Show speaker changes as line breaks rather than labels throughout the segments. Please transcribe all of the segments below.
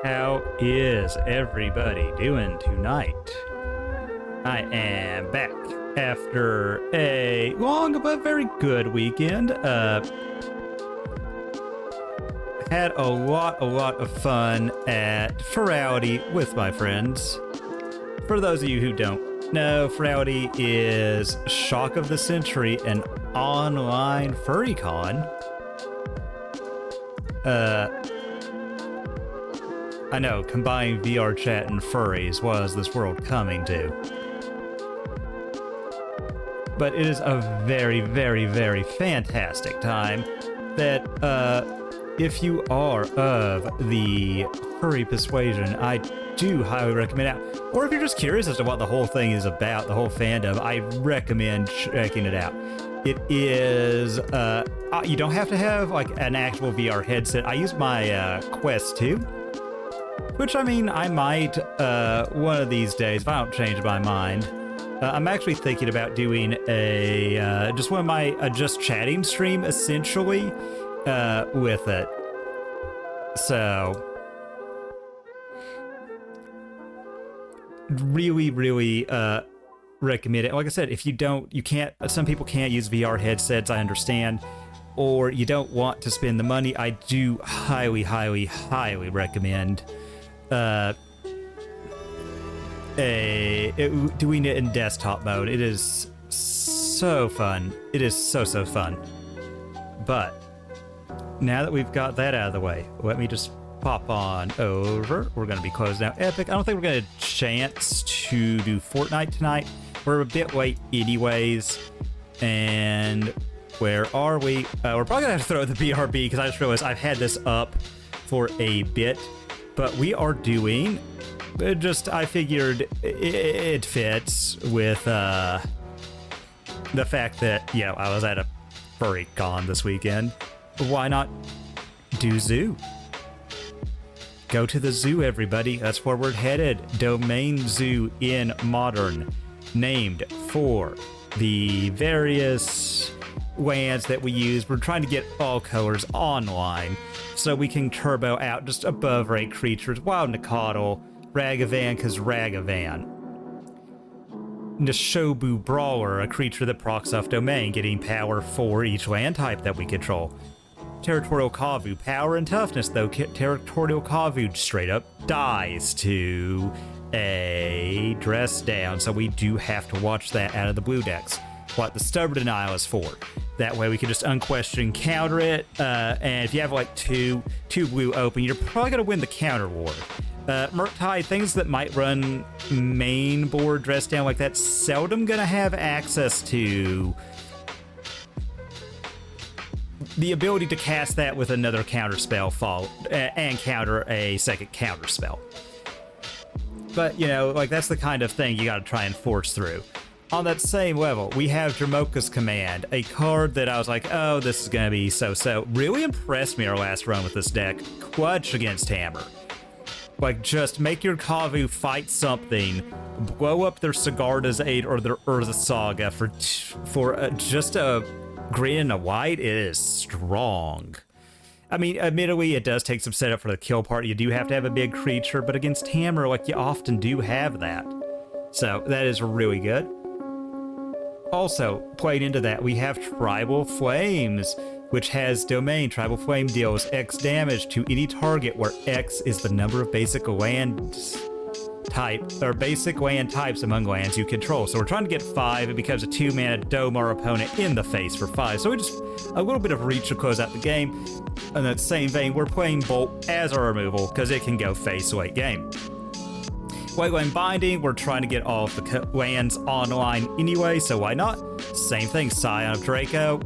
How is everybody doing tonight? I am back after a long but very good weekend. Had a lot of fun at Ferality with my friends. For those of you who don't know, Ferality is Shock of the Century, an online furry con. I know, combining VR chat and furries, what is this world coming to? But it is a very fantastic time that, if you are of the furry persuasion, I do highly recommend it. Or if you're just curious as to what the whole thing is about, the whole fandom, I recommend checking it out. It is, you don't have to have like an actual VR headset. I use my Quest 2. Which, I mean, I might, one of these days, if I don't change my mind. I'm actually thinking about doing a, just one of my, just chatting stream, essentially, with it. So, really, recommend it. Like I said, if you don't, you can't, some people can't use VR headsets, I understand. Or you don't want to spend the money, I do highly recommend doing it in desktop mode. It is so fun. It is so fun. But now that we've got that out of the way, let me just pop on over. We're going to be closing out Epic. I don't think we're going to chance to do Fortnite tonight. We're a bit late anyways. And where are we? We're probably going to have to throw the BRB because I just realized I've had this up for a bit. But we are doing, I figured it fits with the fact that, you know, I was at a furry con this weekend. Why not do zoo? Go to the zoo, everybody. That's where we're headed. Domain Zoo in Modern, named for the various lands that we use. We're trying to get all colors online so we can turbo out just above rate creatures. Wild Nicodle, Ragavan, cause Ragavan. Nishobu Brawler, a creature that procs off domain, getting power for each land type that we control. Territorial Kavu, power and toughness, though Territorial Kavu straight up dies to a dress down, so we do have to watch that out of the blue decks. What the Stubborn Denial is for. That way we can just unquestioned counter it, and if you have like two blue open, you're probably going to win the counter war. Murktide, things that might run main board dress down like that, seldom going to have access to the ability to cast that with another counter spell and counter a second counter spell. But, you know, like that's the kind of thing you got to try and force through. On that same level, we have Dramoka's Command, a card that I was like, oh, this is going to be so-so. Really impressed me our last run with this deck. Clutch against Hammer. Like, just make your Kavu fight something, blow up their Sigarda's Aid or their Urza Saga for just a green and a white. It is strong. I mean, admittedly, it does take some setup for the kill part. You do have to have a big creature, but against Hammer, like, you often do have that. So, that is really good. Also, playing into that, we have Tribal Flames, which has domain. Tribal Flame deals X damage to any target where X is the number of basic land types among lands you control. So we're trying to get 5. It becomes a 2-mana dome our opponent in the face for 5. So we just a little bit of reach to close out the game. In that same vein, we're playing Bolt as our removal because it can go face late game. Whiteline Binding, we're trying to get all of the lands online anyway, so why not? Same thing, Scion of Draco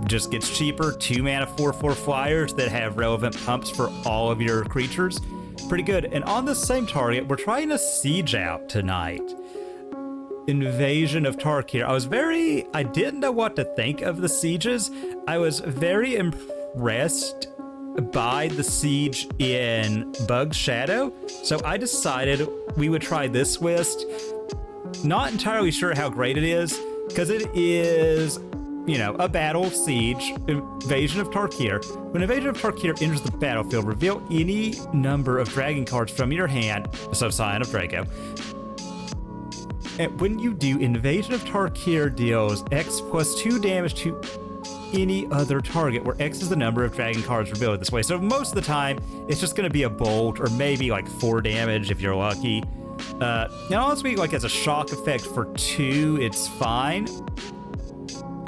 just gets cheaper. 2-mana 4/4 flyers that have relevant pumps for all of your creatures. Pretty good. And on the same target, we're trying to siege out tonight. Invasion of Tarkir. I didn't know what to think of the sieges. I was very impressed by the siege in Bug Shadow, so I decided we would try this list. Not entirely sure how great it is, because it is, you know, a battle siege, Invasion of Tarkir. When Invasion of Tarkir enters the battlefield, reveal any number of dragon cards from your hand, so Scion of Draco. And when you do, Invasion of Tarkir deals X plus 2 damage to any other target, where X is the number of dragon cards revealed this way. So most of the time, it's just going to be a bolt, or maybe like 4 damage if you're lucky. Now, honestly, like as a shock effect for 2, it's fine.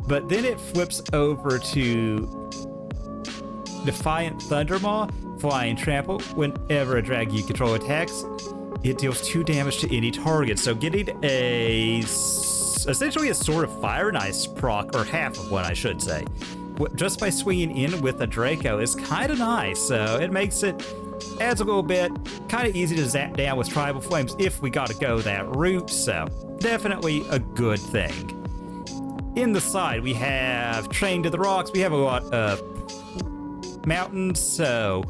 But then it flips over to Defiant Thundermaw, Flying Trample. Whenever a dragon you control attacks, it deals 2 damage to any target. So getting essentially a Sword of Fire and Ice proc, or half of one, I should say, just by swinging in with a Draco is kind of nice. So it makes it, adds a little bit, kind of easy to zap down with Tribal Flames if we got to go that route. So definitely a good thing. In the side, we have Chained to the Rocks. We have a lot of mountains, so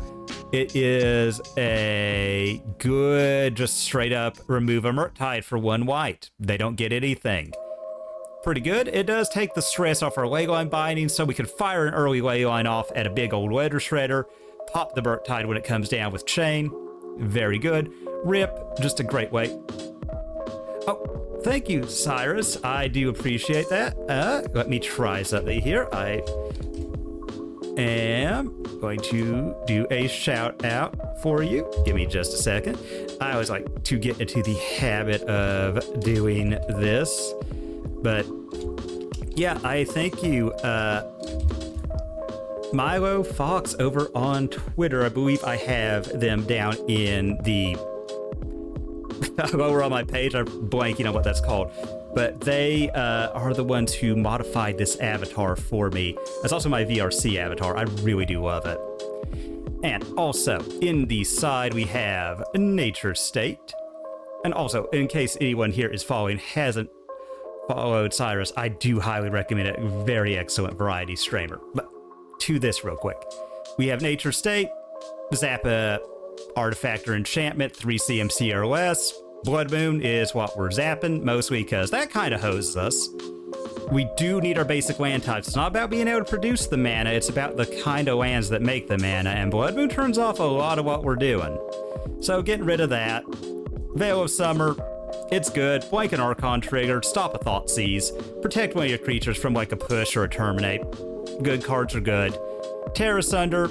it is a good, just straight up remove a Murktide for 1 white. They don't get anything. Pretty good. It does take the stress off our Leyline Binding, so we can fire an early Leyline off at a big old Letter Shredder, pop the Murktide when it comes down with Chain. Very good. Rip, just a great way. Oh, thank you, Cyrus. I do appreciate that. Let me try something here. I am going to do a shout out for you. Give me just a second. I always like to get into the habit of doing this. But yeah, I thank you, Milo Fox over on Twitter. I believe I have them down in the over on my page. I'm blanking on what that's called, but they are the ones who modified this avatar for me. That's also my VRC avatar. I really do love it. And also in the side we have Nature State. And also, in case anyone here is hasn't followed Cyrus, I do highly recommend it. Very excellent variety streamer. But to this real quick, we have Nature State, Zappa artifact or enchantment, 3 CMC or less. Blood Moon is what we're zapping, mostly because that kind of hoses us. We do need our basic land types. It's not about being able to produce the mana, it's about the kind of lands that make the mana, and Blood Moon turns off a lot of what we're doing. So getting rid of that. Veil of Summer, it's good. Blank and Archon trigger, stop a Thoughtseize, protect one of your creatures from like a push or a terminate. Good cards are good. Terra Sunder,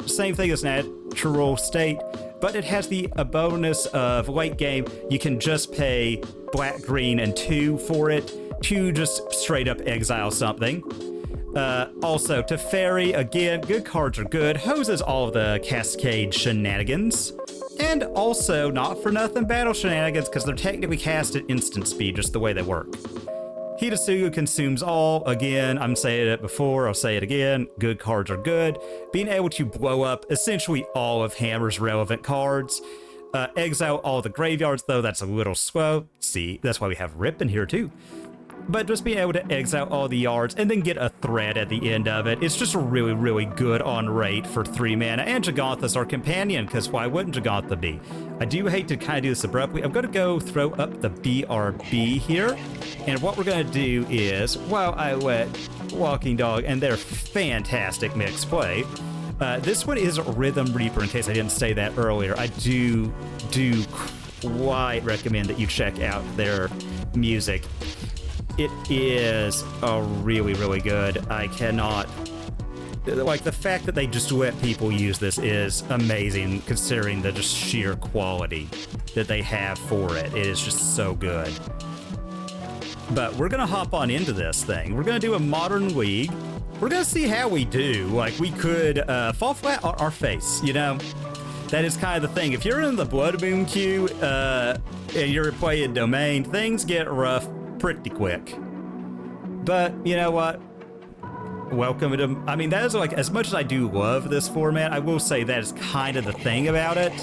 same thing as Natural State, but it has the bonus of late game, you can just pay black, green, and 2 for it to just straight up exile something. Also, Teferi, again, good cards are good, hoses all of the Cascade shenanigans, and also, not for nothing, battle shenanigans, because they're technically cast at instant speed, just the way they work. Hidetsugu consumes all. Again, I'm saying it before, I'll say it again. Good cards are good. Being able to blow up essentially all of Hammer's relevant cards. Exile all the graveyards, though that's a little slow. See, that's why we have Rip in here too. But just being able to exile all the yards and then get a threat at the end of it, it's just really, really good on rate for 3 mana. And Jagantha's our companion, because why wouldn't Jagantha be? I do hate to kind of do this abruptly. I'm going to go throw up the BRB here. And what we're going to do is, while I let Walking Dog and their fantastic mix play, this one is Rhythm Reaper, in case I didn't say that earlier. I do quite recommend that you check out their music. It is really, really good. I cannot... Like, the fact that they just let people use this is amazing, considering the just sheer quality that they have for it. It is just so good. But we're going to hop on into this thing. We're going to do a Modern League. We're going to see how we do. Like, we could fall flat on our face, you know? That is kind of the thing. If you're in the Blood Moon queue and you're playing Domain, things get rough pretty quick. But you know what? Welcome to... I mean, that is like, as much as I do love this format, I will say that is kind of the thing about it.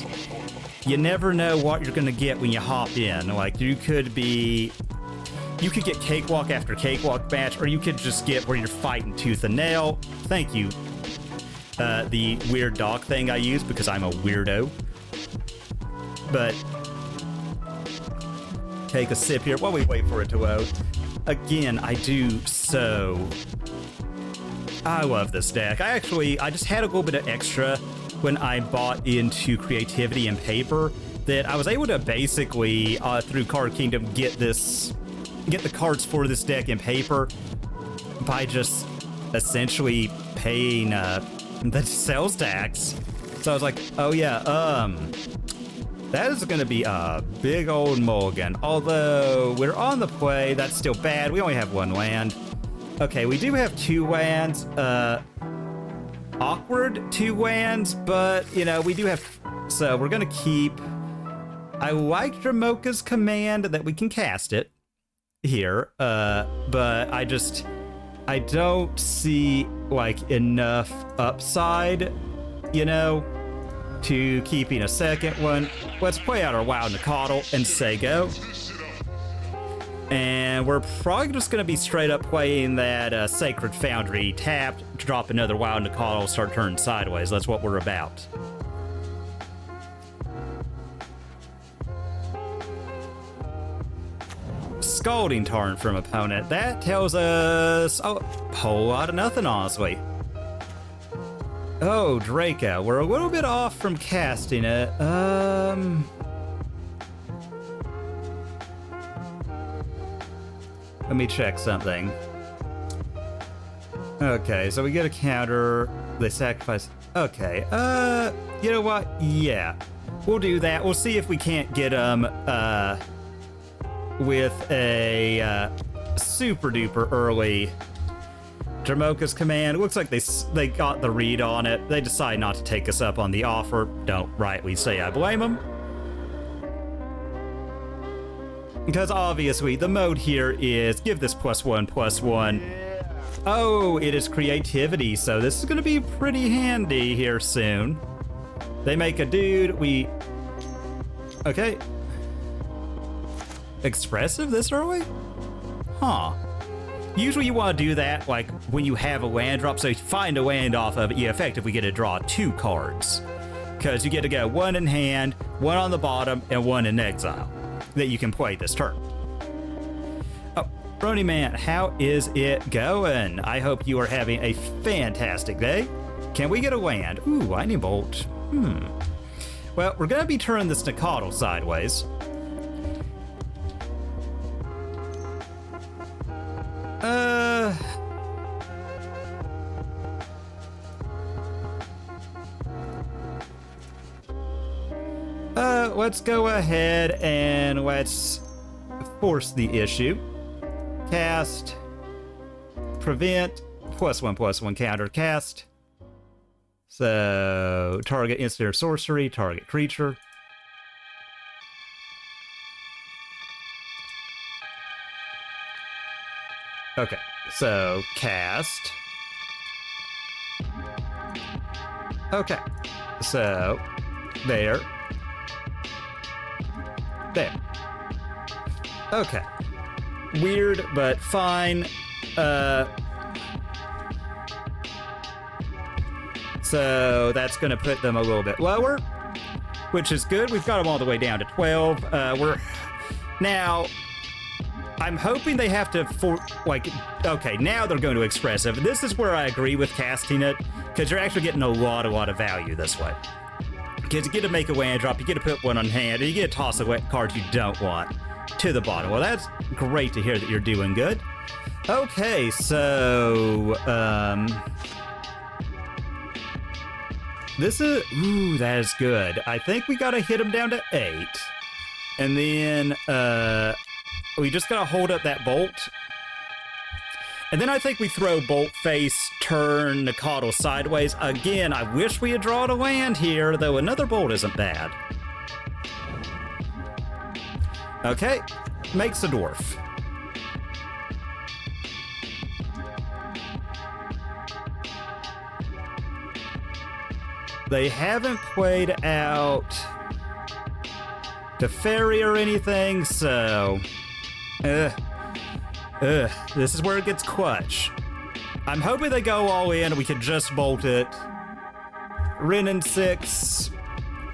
You never know what you're going to get when you hop in. Like, you could get cakewalk after cakewalk match, or you could just get where you're fighting tooth and nail. Thank you. The weird dog thing I use because I'm a weirdo. But take a sip here while we wait for it to load. Again, I love this deck. I just had a little bit of extra when I bought into Creativity and Paper that I was able to basically, through Card Kingdom, get the cards for this deck in paper by just essentially paying the sales tax. So I was like, oh yeah, that is going to be a big old mulligan. Although we're on the play, that's still bad. We only have 1 land. Okay, we do have 2 lands. Awkward 2 lands, but you know, we do have... So we're going to keep... I like Dramoka's command that we can cast it here, but I don't see like enough upside, you know, to keeping a second one. Let's play out our Wild Nicottle and say go. And we're probably just going to be straight up playing that Sacred Foundry tapped, drop another Wild Nicottle, start turning sideways. That's what we're about. Scalding Tarn from opponent. That tells us a whole lot of nothing, honestly. Oh, Draco. We're a little bit off from casting it. Let me check something. Okay, so we get a counter. They sacrifice. Okay, you know what? Yeah, we'll do that. We'll see if we can't get them, with a, super duper early Dramoka's command. It looks like they got the read on it. They decide not to take us up on the offer. Don't rightly say I blame them. Because obviously the mode here is give this +1/+1. Oh, it is creativity, so this is going to be pretty handy here soon. They make a dude, okay. Expressive this early? Huh. Usually you want to do that like when you have a land drop, so you find a land off of it, you effectively get to draw 2 cards. because you get to go one in hand, one on the bottom, and one in exile that you can play this turn. Oh, Brony Man, how is it going? I hope you are having a fantastic day. Can we get a land? Ooh, I need bolt. Well, we're going to be turning this Nikado sideways. Let's go ahead and let's force the issue. Cast, prevent, +1/+1 counter cast. So, target instant or sorcery, target creature. Okay, so cast. Okay, so there. There. Okay. Weird, but fine. So that's going to put them a little bit lower, which is good. We've got them all the way down to 12. Now, I'm hoping they have to, okay, now they're going to expressive. This is where I agree with casting it, because you're actually getting a lot of value this way. Because you get to make a land drop, you get to put one on hand, and you get to toss a card you don't want to the bottom. Well, that's great to hear that you're doing good. Okay, so, this is, ooh, that is good. I think we gotta hit him down to 8. And then, we just gotta hold up that bolt. And then I think we throw bolt face, turn Nikado sideways. Again, I wish we had drawn a land here, though another bolt isn't bad. Okay, makes a dwarf. They haven't played out Teferi or anything, so... this is where it gets clutch. I'm hoping they go all in, we can just bolt it. Ren and 6,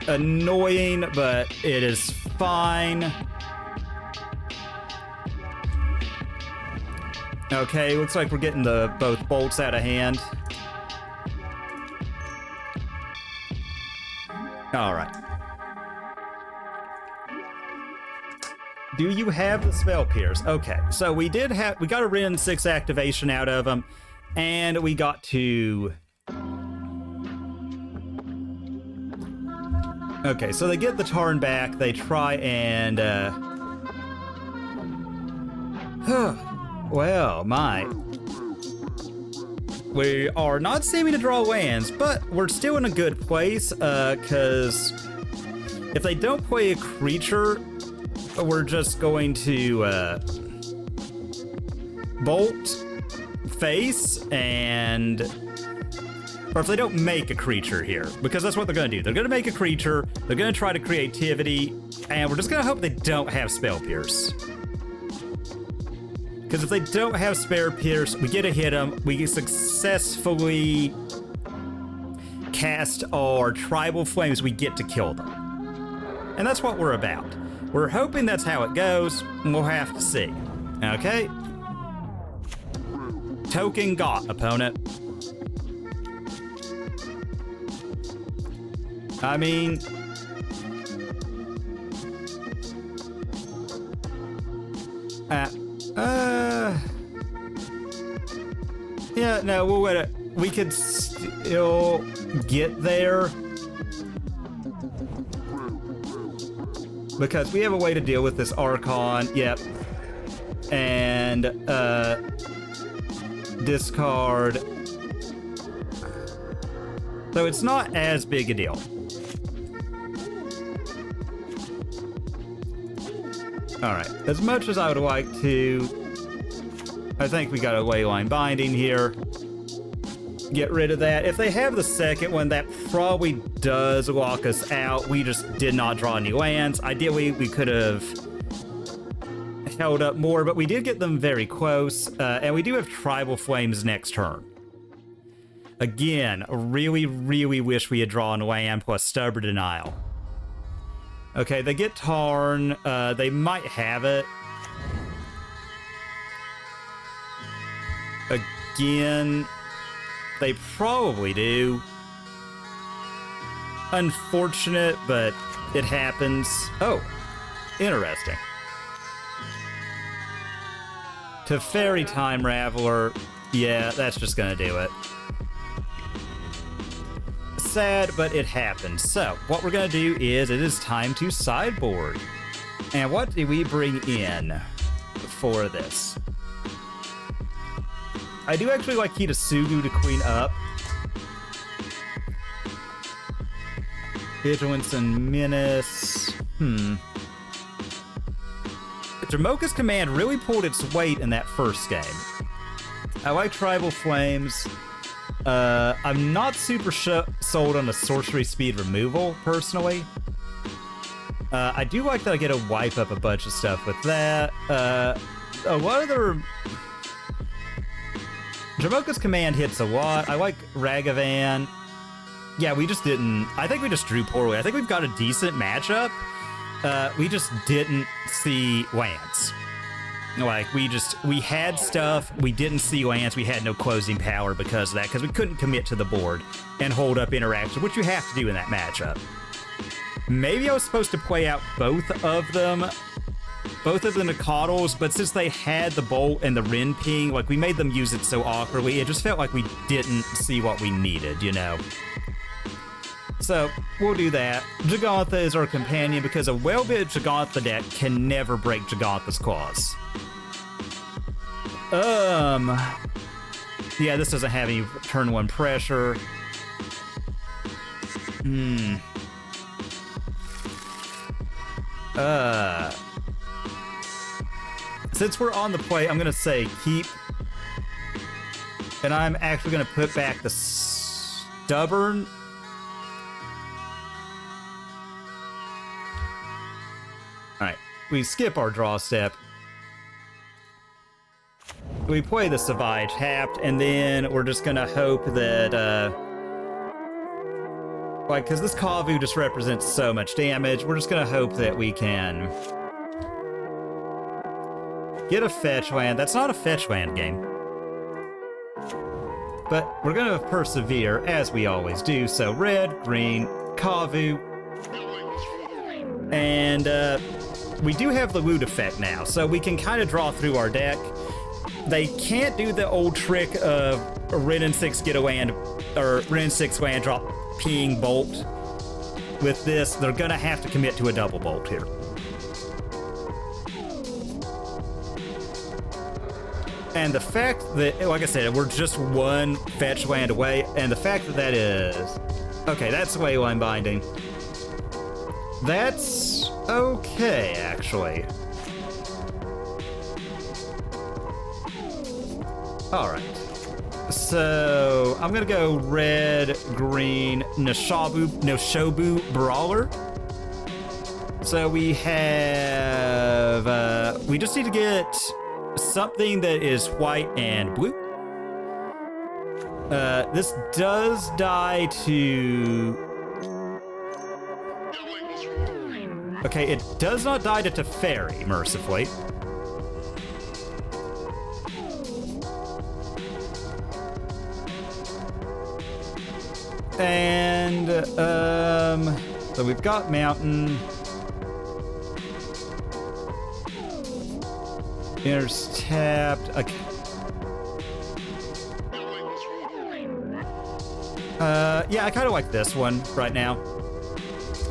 annoying, but it is fine. Okay, looks like we're getting both bolts out of hand. All right. Do you have the spell pierce? Okay, so we got a Ren 6 activation out of them, and we got to... Okay, so they get the turn back, they try and, well, we are not seeming to draw lands, but we're still in a good place, because if they don't play a creature, we're just going to bolt face and... Or if they don't make a creature here, because that's what they're going to do. They're going to make a creature, they're going to try to creativity, and we're just going to hope they don't have spell pierce. Because if they don't have spell pierce, we get to hit them, we successfully cast our tribal flames, we get to kill them. And that's what we're about. We're hoping that's how it goes, and we'll have to see. Okay? Token got, opponent. I mean... yeah, no, we'll wait. We could still get there. Because we have a way to deal with this Archon, yep. And, discard. So it's not as big a deal. Alright, as much as I would like to, I think we got a Leyline Binding here. Get rid of that. If they have the second one, that probably does lock us out. We just did not draw any lands. Ideally, we could have held up more, but we did get them very close. And we do have Tribal Flames next turn. Again, really, really wish we had drawn Lamb plus Stubborn Denial. Okay, they get Tarn. They might have it. Again, they probably do. Unfortunate, but it happens. Oh, interesting. Teferi Time Raveler. Yeah, that's just gonna do it. Sad, but it happened. So, what we're gonna do is, it is time to sideboard. And what do we bring in for this? I do actually like Kitasugu to queen up. Vigilance and Menace. Dramoka's Command really pulled its weight in that first game. I like Tribal Flames. I'm not super sold on the sorcery speed removal, personally. I do like that I get to wipe up a bunch of stuff with that. A lot of the... Dramoka's Command hits a lot. I like Ragavan. Yeah, we just didn't... I think we just drew poorly. I think we've got a decent matchup. We just didn't see lands. Like, we had stuff, we didn't see lands, we had no closing power because of that, because we couldn't commit to the board and hold up interaction, which you have to do in that matchup. Maybe I was supposed to play out both of the Nicoddles, but since they had the Bolt and the Rin Ping, like, we made them use it so awkwardly, it just felt like we didn't see what we needed, you know? So, we'll do that. Jagantha is our companion because a well-built Jagantha deck can never break Jagantha's claws. Yeah, this doesn't have any turn 1 pressure. Since we're on the play, I'm gonna say keep. And I'm actually gonna put back the Stubborn. Alright, we skip our draw step. We play the Savage Hapt, and then we're just gonna hope that, like, because this Kavu just represents so much damage, we're just gonna hope that we can get a fetch land. That's not a fetch land game. But we're gonna persevere, as we always do. So red, green, Kavu, and, we do have the loot effect now, so we can kind of draw through our deck. They can't do the old trick of Ren and 6 get a land, or Ren 6 land drop Ping Bolt. With this, they're gonna have to commit to a double Bolt here. And the fact that, like I said, we're just one fetch land away, and the fact that that is... Okay, that's Leyline Binding. That's okay, actually. Alright. So, I'm gonna go red, green, Noshobu Brawler. So we have... we just need to get something that is white and blue. This does die to... Okay, it does not die to Teferi, mercifully. And, so we've got Mountain. There's tapped. Okay. Yeah, I kind of like this one right now.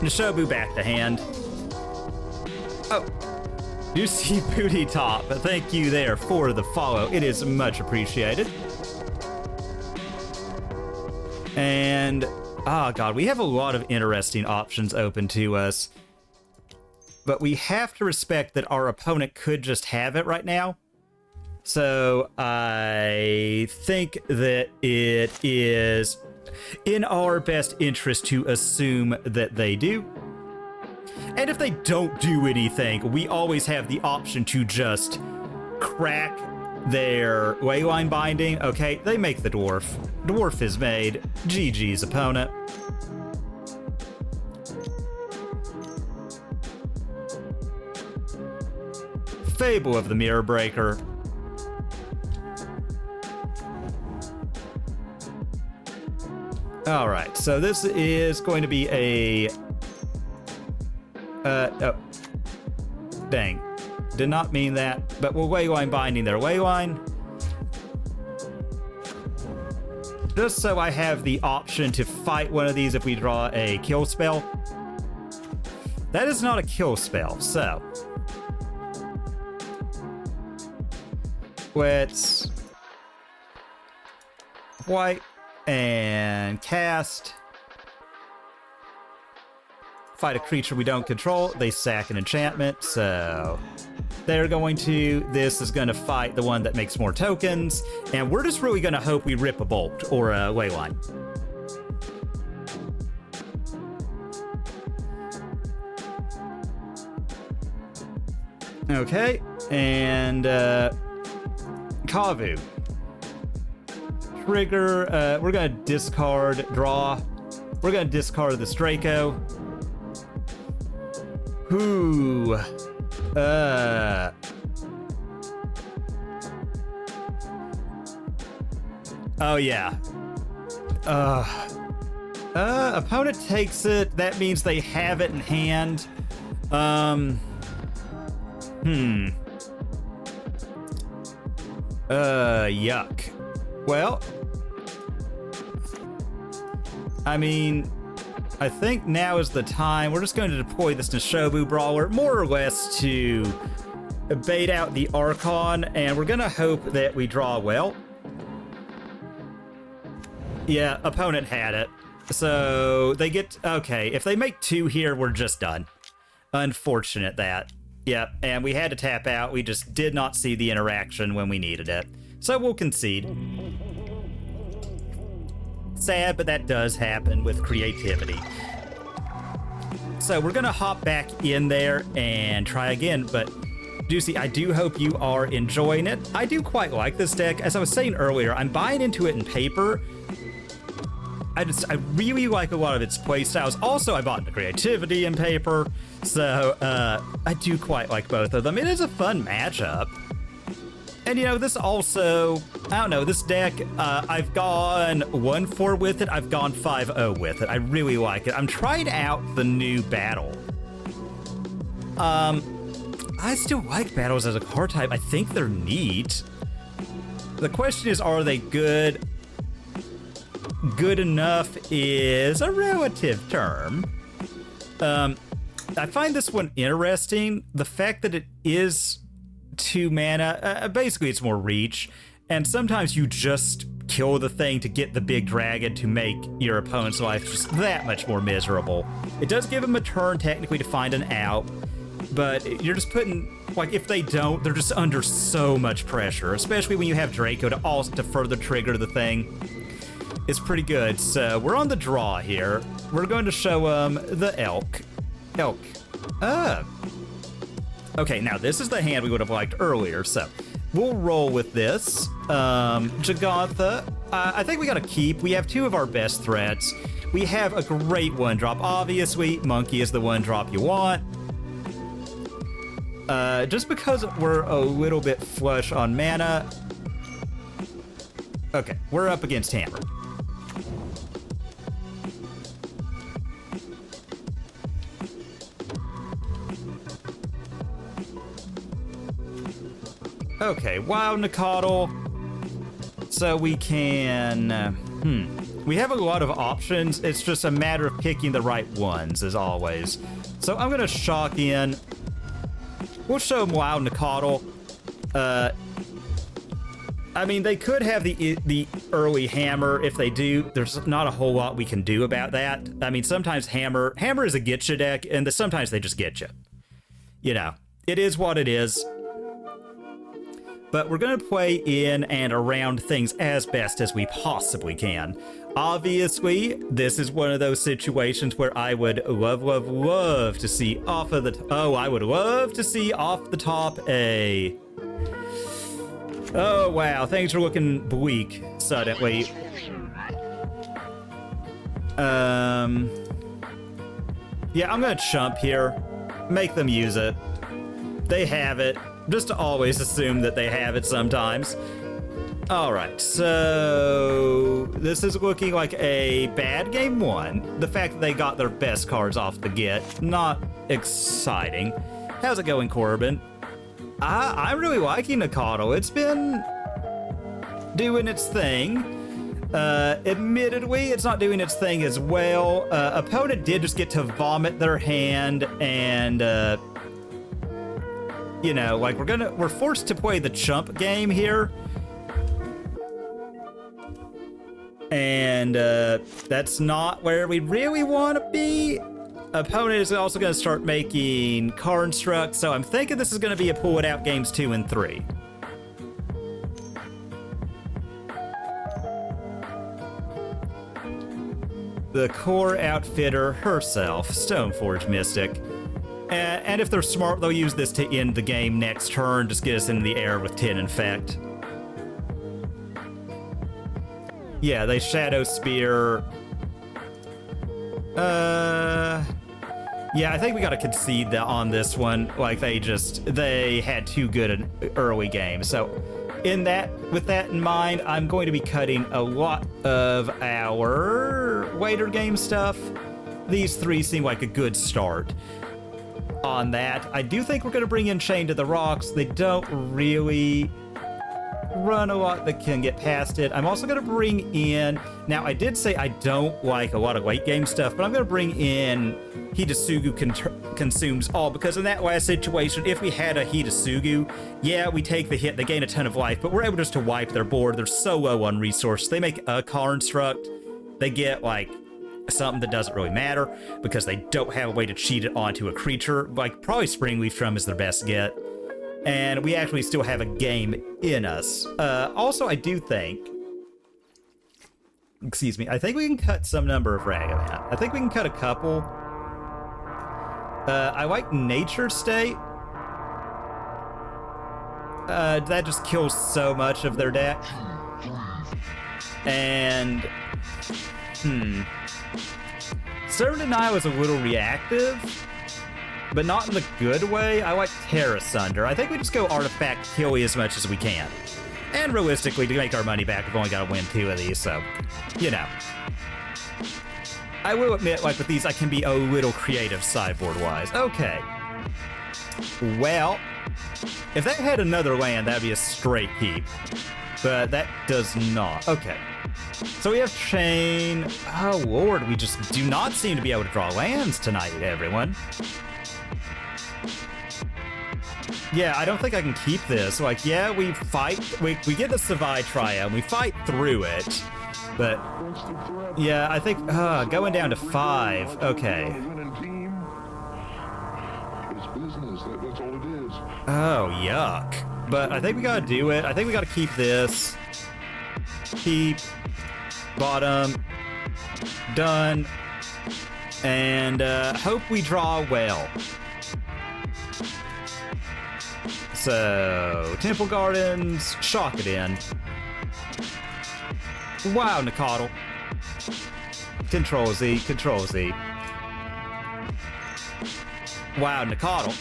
Nishobu back to hand. Oh, you see Booty Top. Thank you there for the follow. It is much appreciated. And, oh god, we have a lot of interesting options open to us. But we have to respect that our opponent could just have it right now. So I think that it is in our best interest to assume that they do. And if they don't do anything, we always have the option to just crack their wayline binding. Okay, they make the dwarf. Dwarf is made. GG's opponent. Fable of the Mirror Breaker. Alright, so this is going to be a... oh. Dang. Did not mean that, but we'll wayline binding their wayline. Just so I have the option to fight one of these if we draw a kill spell. That is not a kill spell, so... let's... white and cast. Fight a creature we don't control. They sack an enchantment, so they're going to... this is going to fight the one that makes more tokens, and we're just really going to hope we rip a bolt or a wayline. Okay, and Kavu. Trigger, we're gonna discard draw. We're gonna discard this Draco. Ooh. Oh yeah. Opponent takes it. That means they have it in hand. Yuck. Well, I mean, I think now is the time. We're just going to deploy this Nishobu Brawler, more or less to bait out the Archon, and we're going to hope that we draw well. Yeah, opponent had it. So they get... okay, if they make 2 here, we're just done. Unfortunate that. Yep, and we had to tap out. We just did not see the interaction when we needed it. So we'll concede. Sad, but that does happen with creativity. So we're gonna hop back in there and try again, but Juicy, I do hope you are enjoying it. I do quite like this deck. As I was saying earlier, I'm buying into it in paper. I really like a lot of its playstyles. Also, I bought into creativity in paper, so I do quite like both of them. It is a fun matchup. And you know, this also, I don't know, this deck, I've gone 1-4 with it, I've gone 5-0 with it. I really like it. I'm trying out the new battle. I still like battles as a card type. I think they're neat. The question is, are they good? Good enough is a relative term. I find this one interesting. The fact that it is 2 mana, basically it's more reach, and sometimes you just kill the thing to get the big dragon to make your opponent's life just that much more miserable. It does give them a turn technically to find an out, but you're just putting, like, if they don't, they're just under so much pressure, especially when you have Draco to further trigger the thing. It's pretty good. So we're on the draw here. We're going to show the elk. Okay, now this is the hand we would have liked earlier, so we'll roll with this. Jagantha, I think we gotta keep. We have 2 of our best threats. We have a great 1-drop. Obviously, Monkey is the 1-drop you want. Just because we're a little bit flush on mana. Okay, we're up against Hammer. Okay, Wild Nicodle. So we can... we have a lot of options. It's just a matter of picking the right ones, as always. So I'm going to shock in. We'll show them Wild Nicodle. I mean, they could have the early Hammer. If they do, there's not a whole lot we can do about that. I mean, sometimes Hammer is a getcha deck, and sometimes they just get you. You know, it is what it is. But we're going to play in and around things as best as we possibly can. Obviously, this is one of those situations where I would love to see off of the... I would love to see off the top a... Oh, wow. Things are looking bleak suddenly. Yeah, I'm gonna chump here. Make them use it. They have it. Just to always assume that they have it sometimes. Alright, so this is looking like a bad game one. The fact that they got their best cards off the get, not exciting. How's it going, Corbin? I'm really liking Nicodle. It's been doing its thing. Admittedly, it's not doing its thing as well. Opponent did just get to vomit their hand, and you know, like we're forced to play the chump game here. And that's not where we really want to be. Opponent is also going to start making constructs, so I'm thinking this is going to be a pull it out games 2 and 3. The core outfitter herself, Stoneforge Mystic. And if they're smart, they'll use this to end the game next turn, just get us into the air with 10 Infect. Yeah, they Shadow Spear. Yeah, I think we gotta concede that on this one. Like, they had too good an early game. So, with that in mind, I'm going to be cutting a lot of our later game stuff. These three seem like a good start on that. I do think we're gonna bring in Chain to the Rocks. They don't really run a lot that can get past it. I'm also going to bring in, now I did say I don't like a lot of late game stuff, but I'm going to bring in Hidetsugu Consumes All, because in that last situation, if we had a Hidetsugu, yeah, we take the hit, they gain a ton of life, but we're able just to wipe their board. They're so low on resources. They make a construct, they get like something that doesn't really matter because they don't have a way to cheat it onto a creature. Like probably Springleaf Drum is their best get. And we actually still have a game in us. Also, I do think... Excuse me. I think we can cut some number of Ragavan. I think we can cut a couple. I like Nature State. That just kills so much of their deck. And... Stern Denial is a little reactive, but not in the good way. I like Terra Sunder. I think we just go Artifact Killy as much as we can. And realistically, to make our money back, we've only got to win 2 of these, so, you know. I will admit, like with these, I can be a little creative sideboard-wise. Okay. Well, if that had another land, that'd be a straight keep. But that does not. Okay. So we have Chain. Oh, Lord, we just do not seem to be able to draw lands tonight, everyone. Yeah, I don't think I can keep this. Like, yeah, we fight, we get the Savai Triad, and we fight through it. But, yeah, I think, going down to 5, okay. Oh, yuck. But I think we gotta do it. I think we gotta keep this. Keep. Bottom. Done. And, hope we draw well. So, Temple Gardens, shock it in. Wow, Nicodle. Control Z, Control Z. Wow, Nicodle.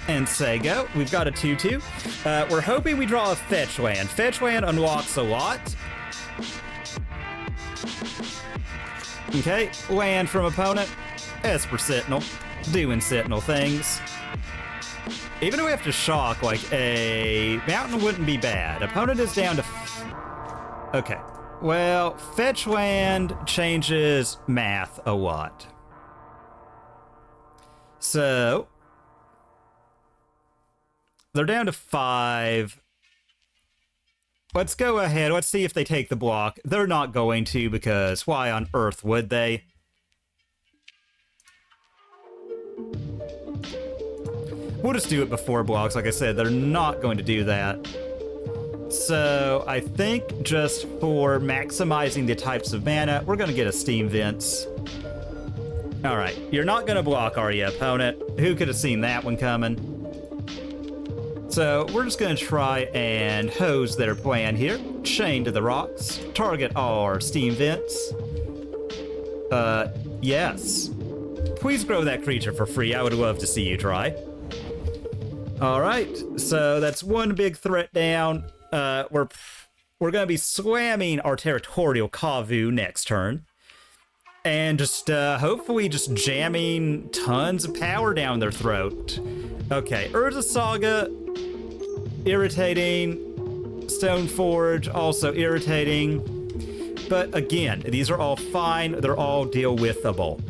And Sego, we've got a 2-2. We're hoping we draw a fetch land. Fetch land unlocks a lot. Okay, land from opponent. Esper Sentinel. Doing Sentinel things. Even if we have to shock, like, a mountain wouldn't be bad. Opponent is down to... Okay. Well, fetch land changes math a lot. So... They're down to 5. Let's go ahead. Let's see if they take the block. They're not going to, because why on earth would they? We'll just do it before blocks. Like I said, they're not going to do that. So I think just for maximizing the types of mana, we're going to get a Steam Vents. All right. You're not going to block, are you, opponent? Who could have seen that one coming? So we're just going to try and hose their plan here. Chain to the rocks. Target our steam vents. Yes. Please grow that creature for free. I would love to see you try. Alright, so that's one big threat down. We're going to be slamming our territorial Kavu next turn. And just, hopefully just jamming tons of power down their throat. Okay, Urza Saga, irritating. Stoneforge, also irritating. But again, these are all fine. They're all deal-withable.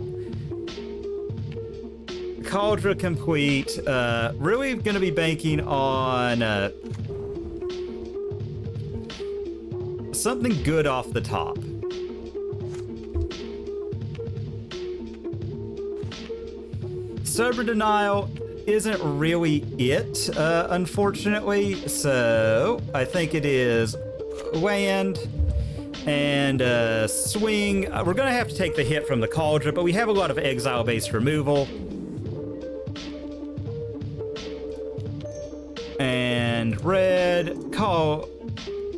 Cauldron complete. Really going to be banking on something good off the top. Sober Denial isn't really it, unfortunately. So I think it is land and swing. We're going to have to take the hit from the Cauldron, but we have a lot of exile-based removal. And red,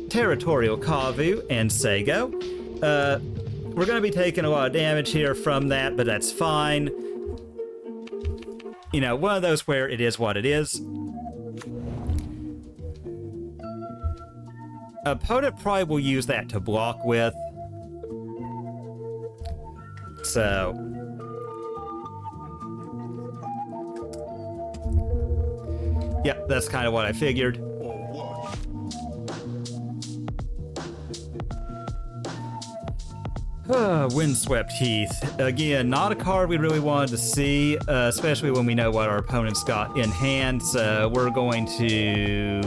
Territorial Kavu, and Sago. We're going to be taking a lot of damage here from that, but that's fine. You know, one of those where it is what it is. Opponent probably will use that to block with. So... yep, that's kind of what I figured. Windswept Heath. Again, not a card we really wanted to see, especially when we know what our opponent's got in hand. So we're going to...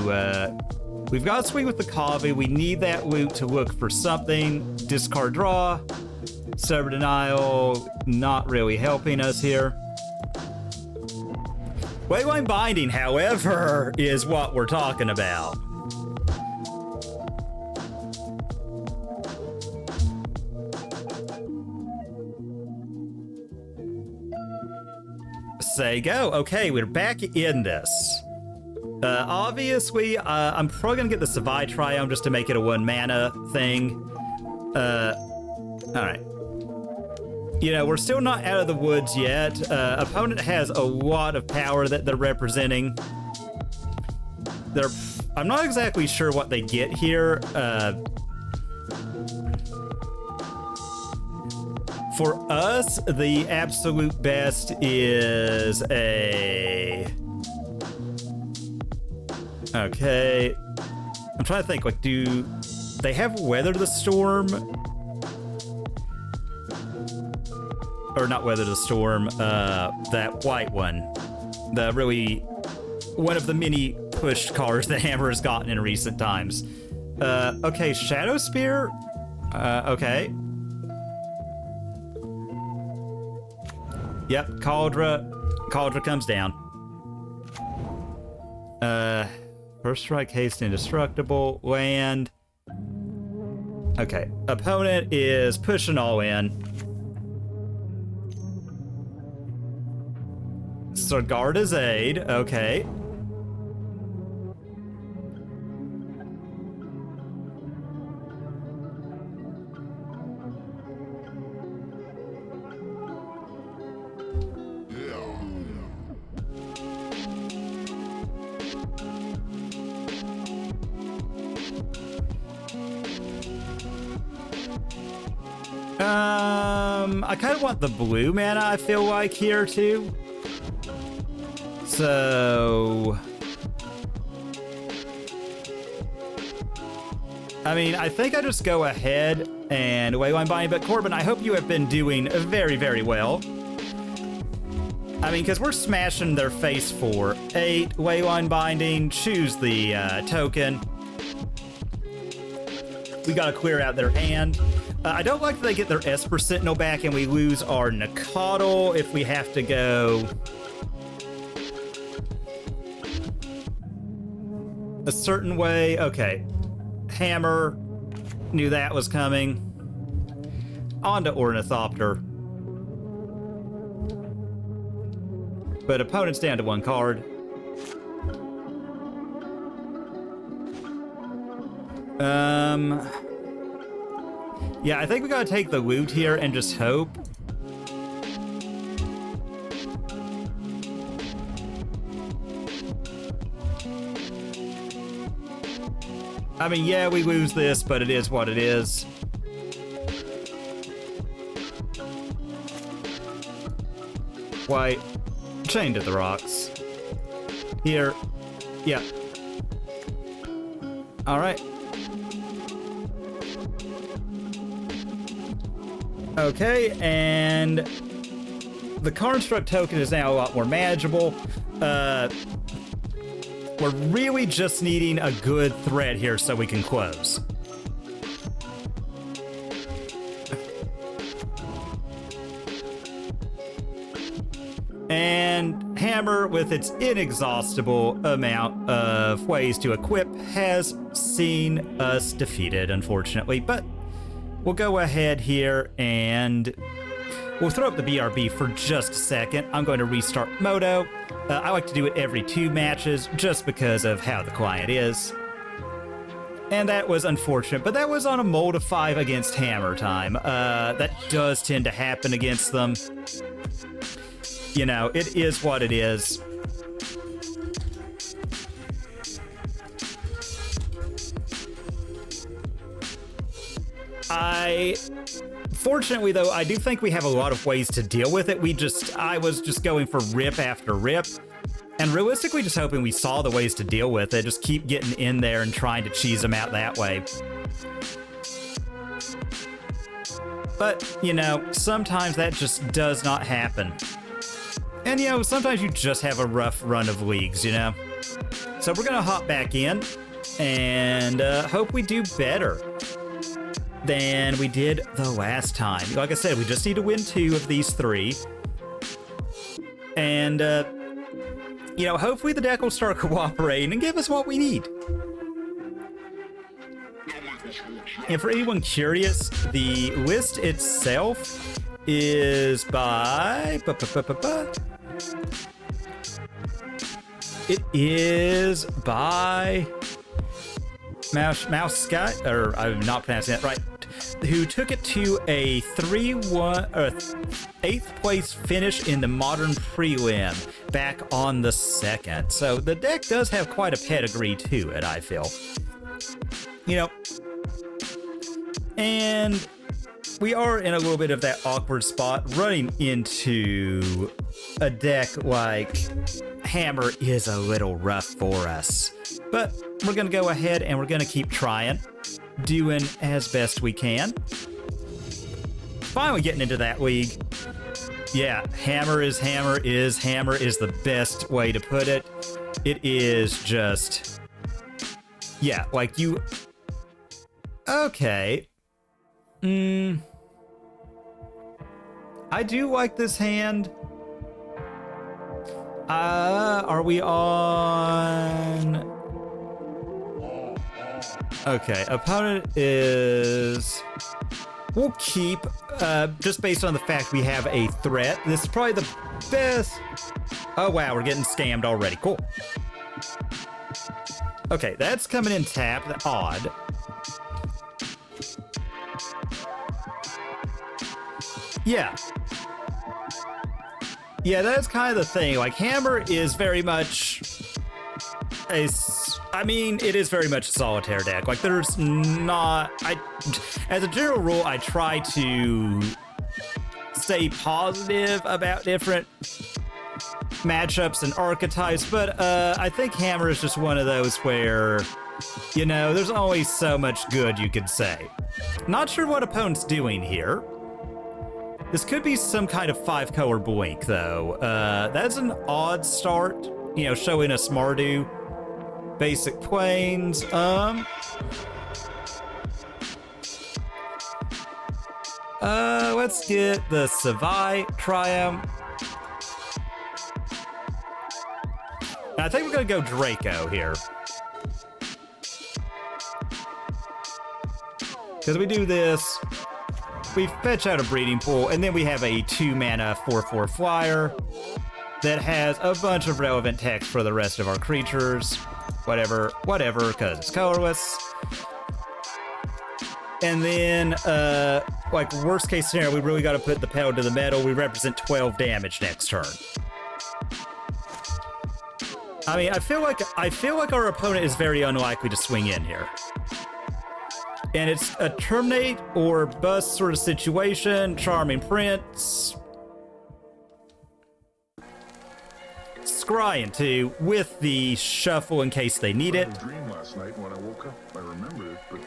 we've got to swing with the Kavu. We need that loot to look for something. Discard draw. Sober Denial, not really helping us here. Wayline Binding, however, is what we're talking about. Say go. Okay, we're back in this. Obviously, I'm probably gonna get the Savai Triumph just to make it a 1 mana thing. Alright. You know, we're still not out of the woods yet. Opponent has a lot of power that they're representing. I'm not exactly sure what they get here. For us, the absolute best is a... okay. I'm trying to think, like, do they have Weather the Storm? Or not Weather the Storm, that white one. The really... one of the many pushed cards that Hammer has gotten in recent times. Okay, Shadow Spear? Okay. Yep, Cauldra comes down. First Strike, Haste, Indestructible, land. Okay, opponent is pushing all in. Sigarda's Aid, okay. I kind of want the blue mana, I feel like, here, too. So... I mean, I think I just go ahead and Wayline Binding, but Corbin, I hope you have been doing very, very well. I mean, because we're smashing their face for 8. Wayline Binding, choose the token. We gotta clear out their hand. I don't like that they get their Esper Sentinel back and we lose our Nacatl if we have to go a certain way. Okay. Hammer. Knew that was coming. On to Ornithopter. But opponent's down to 1 card. Yeah, I think we gotta take the loot here and just hope. I mean, yeah, we lose this, but it is what it is. White, chained to the rocks. Here, yeah. All right. Okay, and the construct token is now a lot more manageable. We're really just needing a good threat here so we can close. And Hammer, with its inexhaustible amount of ways to equip, has seen us defeated, unfortunately. But we'll go ahead here and we'll throw up the BRB for just a second. I'm going to restart Moto. I like to do it every 2 matches just because of how the client is. And that was unfortunate, but that was on a mold of 5 against Hammer time. That does tend to happen against them. You know, it is what it is. Fortunately, though, I do think we have a lot of ways to deal with it. I was just going for rip after rip, and realistically just hoping we saw the ways to deal with it. Just keep getting in there and trying to cheese them out that way. But, you know, sometimes that just does not happen. And, you know, sometimes you just have a rough run of leagues, you know? So we're gonna hop back in and hope we do better than we did the last time. Like I said, we just need to win 2 of these 3. And, you know, hopefully the deck will start cooperating and give us what we need. And for anyone curious, the list itself is by... It is by... Mouse Sky, or I'm not pronouncing that right, who took it to a 8th place finish in the Modern Prelim back on the 2nd. So the deck does have quite a pedigree to it, I feel. You know, and we are in a little bit of that awkward spot running into a deck like Hammer is a little rough for us. But we're going to go ahead and we're going to keep trying, doing as best we can. Finally getting into that league. Yeah, Hammer is the best way to put it. It is just... Yeah, like you... Okay. I do like this hand. Are we on... Okay, opponent is... We'll keep, just based on the fact we have a threat. This is probably the best... Oh wow, we're getting scammed already. Cool. Okay, that's coming in tapped. Odd. Yeah. Yeah, that's kind of the thing. Like, Hammer is very much I mean, it is very much a solitaire deck. Like, there's not... As a general rule, I try to stay positive about different matchups and archetypes, but I think Hammer is just one of those where, you know, there's always so much good you could say. Not sure what opponent's doing here. This could be some kind of 5-color blink, though. That's an odd start, you know, showing us Mardu. Basic planes, let's get the Savai Triumph. I think we're gonna go Draco here. Because we do this, we fetch out a breeding pool, and then we have a 2-mana 4/4 flyer that has a bunch of relevant text for the rest of our creatures. Whatever, because it's colorless. And then, like, worst case scenario, we really got to put the pedal to the metal. We represent 12 damage next turn. I mean, I feel like our opponent is very unlikely to swing in here. And it's a terminate or bust sort of situation. Charming Prince. Scrying too, with the shuffle in case they need it.
I had a dream last night. When I woke up, I remembered it, but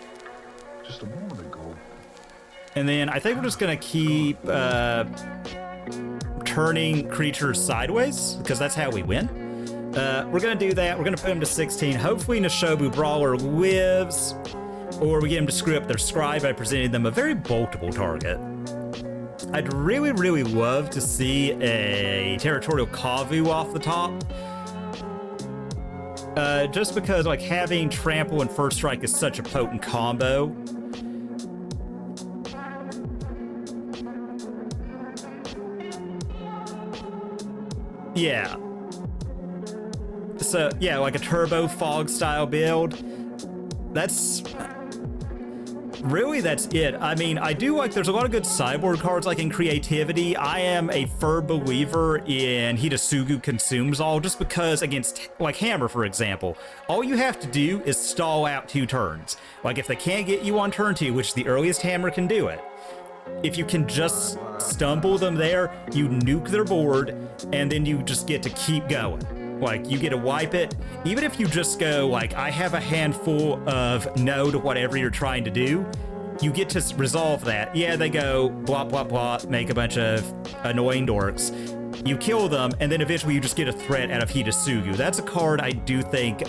just a moment ago.
And then I think we're just gonna keep turning creatures sideways, because that's how we win. We're gonna do that. We're gonna put him to 16. Hopefully Nishobu Brawler lives, or we get him to screw up their scry by presenting them a very boltable target. I'd really, really love to see a Territorial Kavu off the top. Just because, like, having Trample and First Strike is such a potent combo. Yeah. So, yeah, like a Turbo Fog style build. That's it. I mean, I do like, there's a lot of good sideboard cards, like in Creativity. I am a firm believer in Hitasugu Consumes All, just because against, like, Hammer, for example, all you have to do is stall out 2 turns. Like, if they can't get you on turn 2, which is the earliest Hammer can do it, if you can just stumble them there, you nuke their board, and then you just get to keep going. Like, you get to wipe it. Even if you just go, like, I have a handful of no to whatever you're trying to do, you get to resolve that. Yeah, they go blah, blah, blah, make a bunch of annoying dorks. You kill them, and then eventually you just get a threat out of Hitasugu. That's a card I do think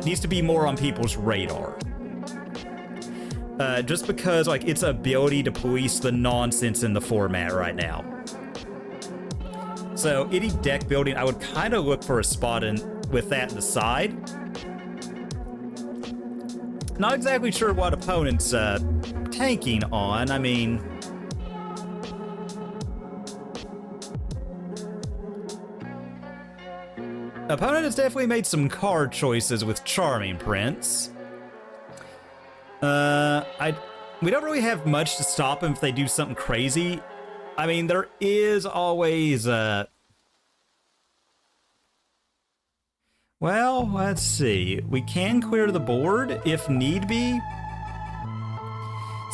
needs to be more on people's radar. Just because, like, its ability to police the nonsense in the format right now. So any deck building, I would kind of look for a spot with that in the side. Not exactly sure what opponent's tanking on. I mean, opponent has definitely made some card choices with Charming Prince. We don't really have much to stop them if they do something crazy. I mean, there is always well, let's see. We can clear the board if need be.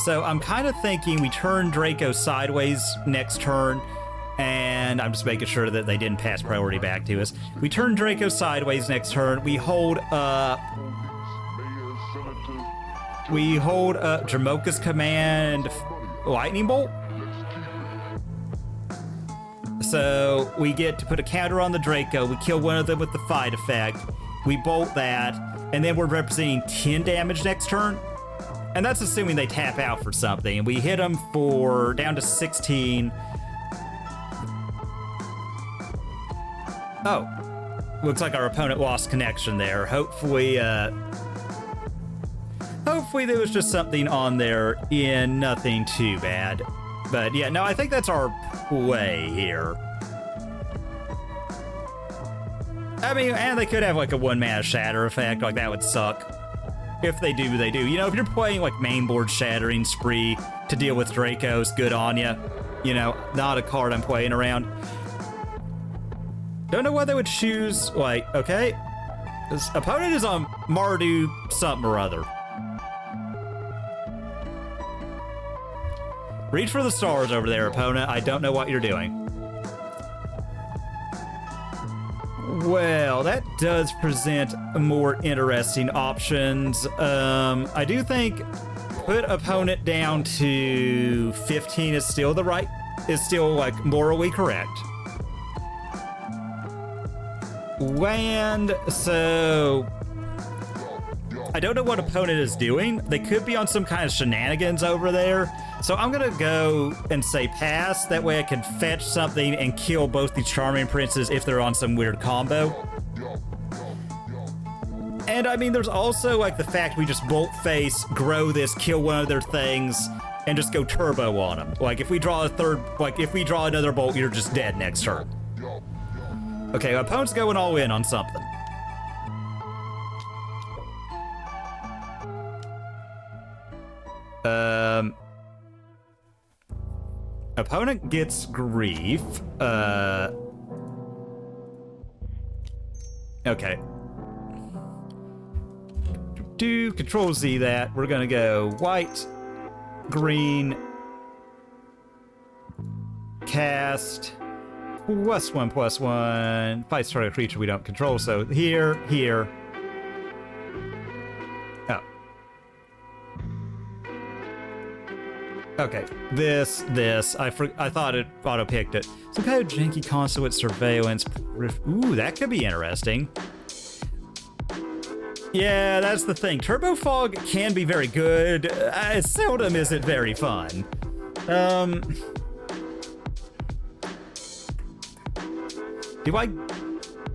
So I'm kind of thinking we turn Draco sideways next turn, and I'm just making sure that they didn't pass priority back to us. We turn Draco sideways next turn. We hold up Jamoka's Command Lightning Bolt. So we get to put a counter on the Draco. We kill one of them with the fight effect. We bolt that, and then we're representing 10 damage next turn. And that's assuming they tap out for something. And we hit them for down to 16. Oh, looks like our opponent lost connection there. Hopefully there was just something on there in nothing too bad. But yeah, no, I think that's our play here. I mean, and they could have like a 1-mana shatter effect, like that would suck. If they do, they do. You know, if you're playing like mainboard shattering spree to deal with Dracos, good on ya. You know, not a card I'm playing around. Don't know why they would choose, like, okay. This opponent is on Mardu something or other. Reach for the stars over there, opponent. I don't know what you're doing. Well, that does present more interesting options. I do think put opponent down to 15 is still like morally correct. Land, so I don't know what opponent is doing. They could be on some kind of shenanigans over there. So I'm gonna go and say pass. That way I can fetch something and kill both the Charming Princes if they're on some weird combo. And I mean, there's also like the fact we just bolt face, grow this, kill one of their things, and just go turbo on them. Like if we draw another bolt, you're just dead next turn. Okay, my opponent's going all in on something. Opponent gets grief. Okay. Do Control Z that. We're gonna go white, green, cast, +1/+1, fights target creature we don't control. So here. Oh. Okay, this. I thought it auto-picked it. Some kind of janky consulate surveillance. Ooh, that could be interesting. Yeah, that's the thing. Turbo Fog can be very good. Seldom is it very fun.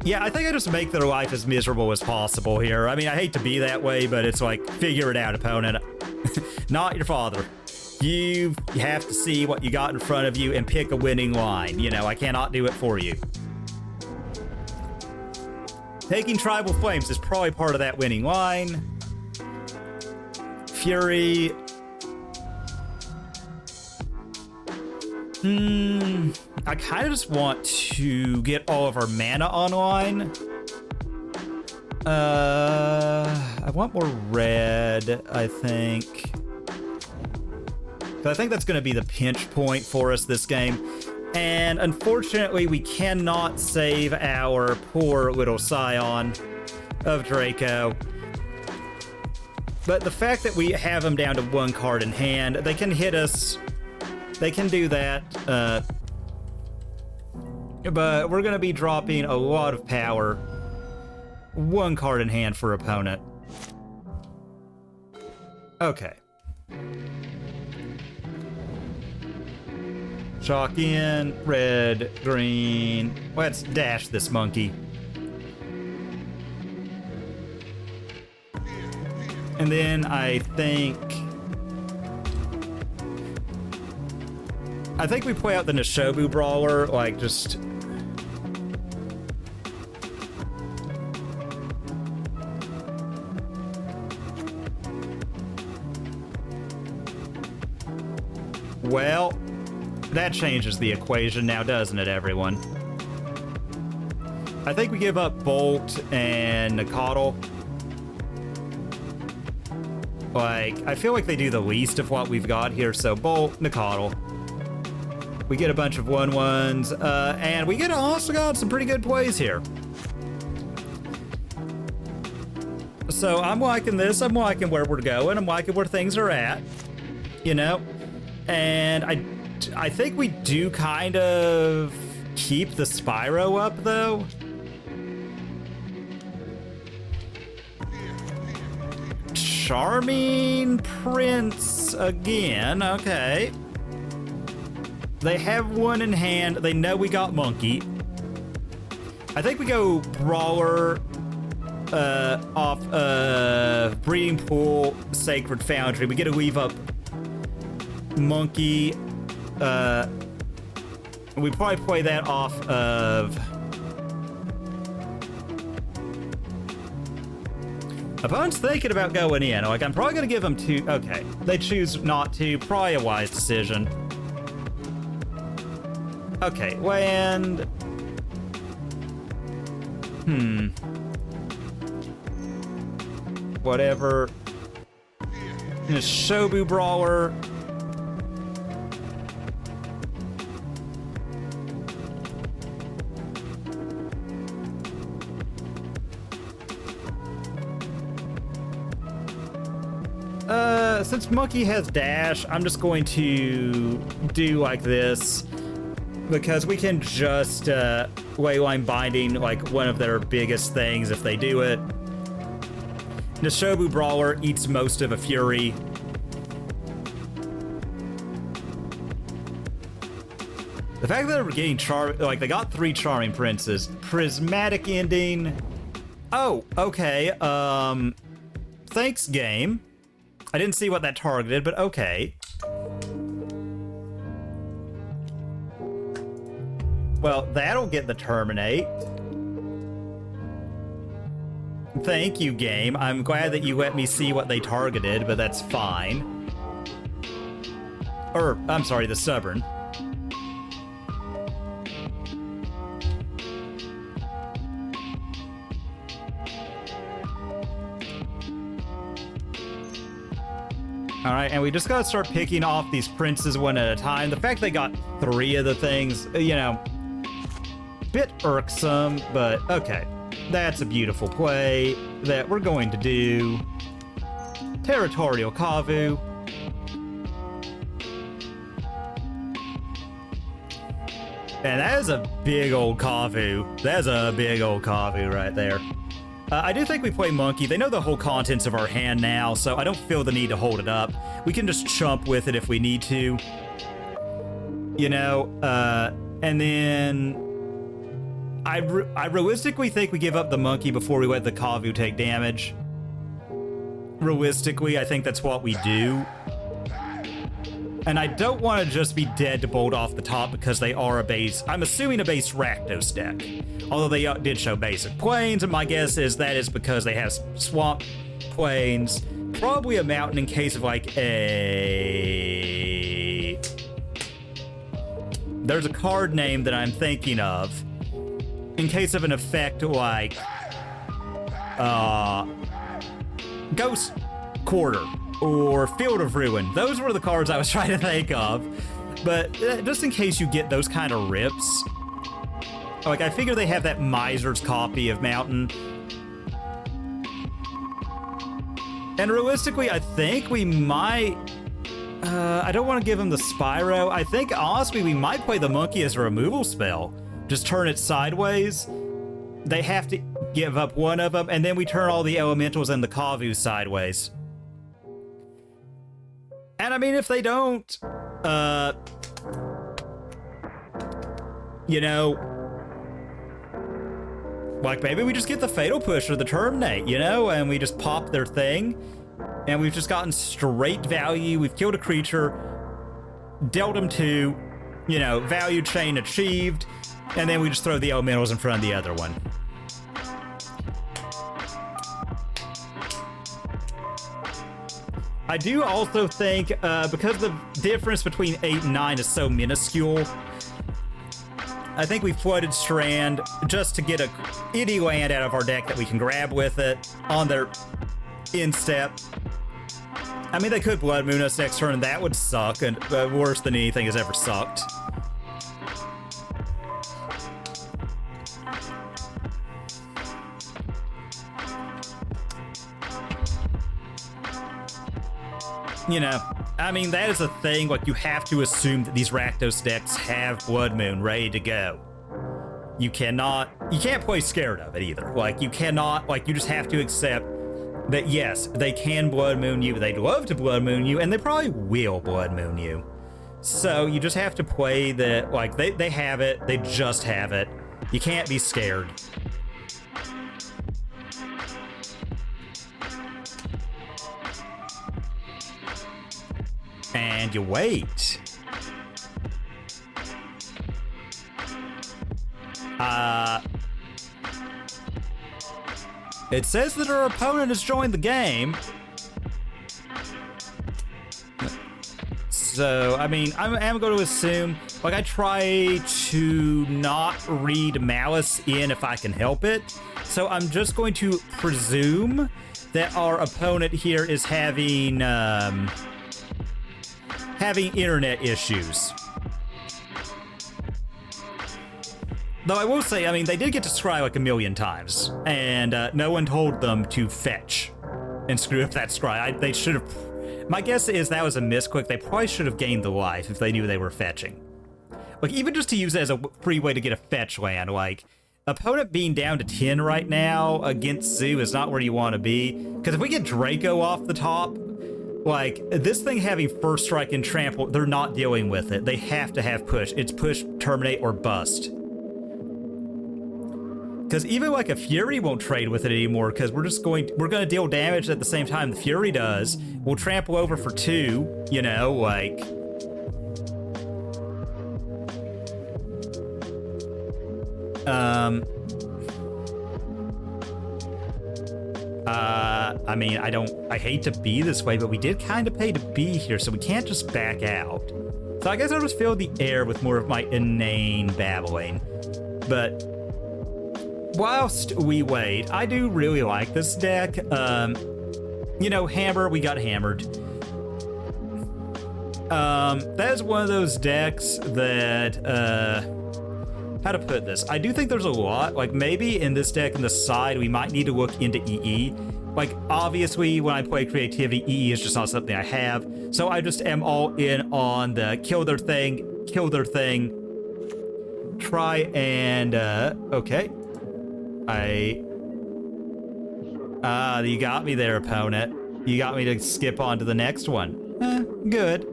Yeah, I think I just make their life as miserable as possible here. I mean, I hate to be that way, but it's like, figure it out, opponent. Not your father. You have to see what you got in front of you and pick a winning line. You know, I cannot do it for you. Taking Tribal Flames is probably part of that winning line. Fury. I kind of just want to get all of our mana online. I want more red, I think. But I think that's going to be the pinch point for us this game. And unfortunately, we cannot save our poor little Scion of Draco. But the fact that we have them down to 1 card in hand, they can hit us. They can do that. But we're going to be dropping a lot of power. 1 card in hand for opponent. Okay. Chalk in, red, green. Let's dash this monkey. And then I think we play out the Nishobu Brawler, like just... Well, that changes the equation now, doesn't it, everyone? I think we give up Bolt and Nicodle. Like, I feel like they do the least of what we've got here, so Bolt, Nicodle. We get a bunch of 1/1s, and we also got some pretty good plays here. So I'm liking this, I'm liking where we're going, I'm liking where things are at, you know? And I think we do kind of keep the Spyro up, though. Charming Prince again, okay. They have 1 in hand, they know we got Monkey. I think we go Brawler off Breeding Pool, Sacred Foundry. We get to leave up Monkey. We probably play that off of... Opponent's thinking about going in. Like, I'm probably going to give them 2... Okay. They choose not to. Probably a wise decision. Okay, land... Whatever. Nishobu Brawler... Since Monkey has dash, I'm just going to do like this because we can just Leyline Binding like one of their biggest things if they do it. Nishobu Brawler eats most of a Fury. The fact that we're getting like they got 3 Charming Princes, Prismatic Ending. Oh, okay. Thanks, game. I didn't see what that targeted, but okay. Well, that'll get the Terminate. Thank you, game. I'm glad that you let me see what they targeted, but that's fine. Or, I'm sorry, the Stubborn. All right, and we just gotta start picking off these princes one at a time. The fact they got 3 of the things, you know, bit irksome, but okay. That's a beautiful play that we're going to do. Territorial Kavu. And that is a big old Kavu. That's a big old Kavu right there. I do think we play monkey. They know the whole contents of our hand now, so I don't feel the need to hold it up. We can just chump with it if we need to. You know, and then I realistically think we give up the monkey before we let the Kavu take damage. Realistically, I think that's what we do. And I don't want to just be dead to bolt off the top because they are a base, I'm assuming a base Rakdos deck. Although they did show basic plains, and my guess is that is because they have swamp plains. Probably a mountain in case of like a... There's a card name that I'm thinking of. In case of an effect like... Ghost Quarter. Or Field of Ruin. Those were the cards I was trying to think of. But just in case you get those kind of rips, like I figure they have that Miser's copy of Mountain. And realistically, I think we might... I don't want to give him the Spyro. I think, honestly, we might play the Monkey as a removal spell. Just turn it sideways. They have to give up one of them, and then we turn all the Elementals and the Kavu sideways. And I mean, if they don't, you know, like maybe we just get the Fatal Push or the Terminate, you know, and we just pop their thing, and we've just gotten straight value. We've killed a creature, dealt them 2, you know, value chain achieved, and then we just throw the Elementals in front of the other one. I do also think, because the difference between 8 and 9 is so minuscule, I think we flooded Strand just to get any land out of our deck that we can grab with it on their instep. I mean, they could Blood Moon us next turn, and that would suck, and worse than anything has ever sucked. You know, I mean, that is a thing, like, you have to assume that these Rakdos decks have Blood Moon ready to go. You can't play scared of it either. Like, you cannot, like, you just have to accept that, yes, they can Blood Moon you, they'd love to Blood Moon you, and they probably will Blood Moon you. So, you just have to play that, like, they have it, they just have it. You can't be scared. And you wait. It says that our opponent has joined the game. So, I mean, I'm going to assume, like, I try to not read Malice in if I can help it. So I'm just going to presume that our opponent here is having internet issues. Though I will say, I mean, they did get to scry like 1,000,000 times, and no one told them to fetch and screw up that scry. They should have... My guess is that was a misclick. They probably should have gained the life if they knew they were fetching. Like, even just to use it as a free way to get a fetch land, like, opponent being down to 10 right now against Zoo is not where you want to be, because if we get Draco off the top, like, this thing having First Strike and Trample, they're not dealing with it. They have to have push. It's push, terminate, or bust. Because even like a Fury won't trade with it anymore, because we're gonna deal damage at the same time the Fury does. We'll trample over for 2, you know, like... I mean, I hate to be this way, but we did kind of pay to be here, so we can't just back out. So I guess I'll just fill the air with more of my inane babbling. But whilst we wait, I do really like this deck. You know, Hammer, we got hammered. That is one of those decks that, how to put this? I do think there's a lot, like maybe in this deck in the side, we might need to look into EE. Like, obviously, when I play creativity, EE is just not something I have. So I just am all in on the kill their thing, try and, okay. You got me there, opponent. You got me to skip on to the next one. Good.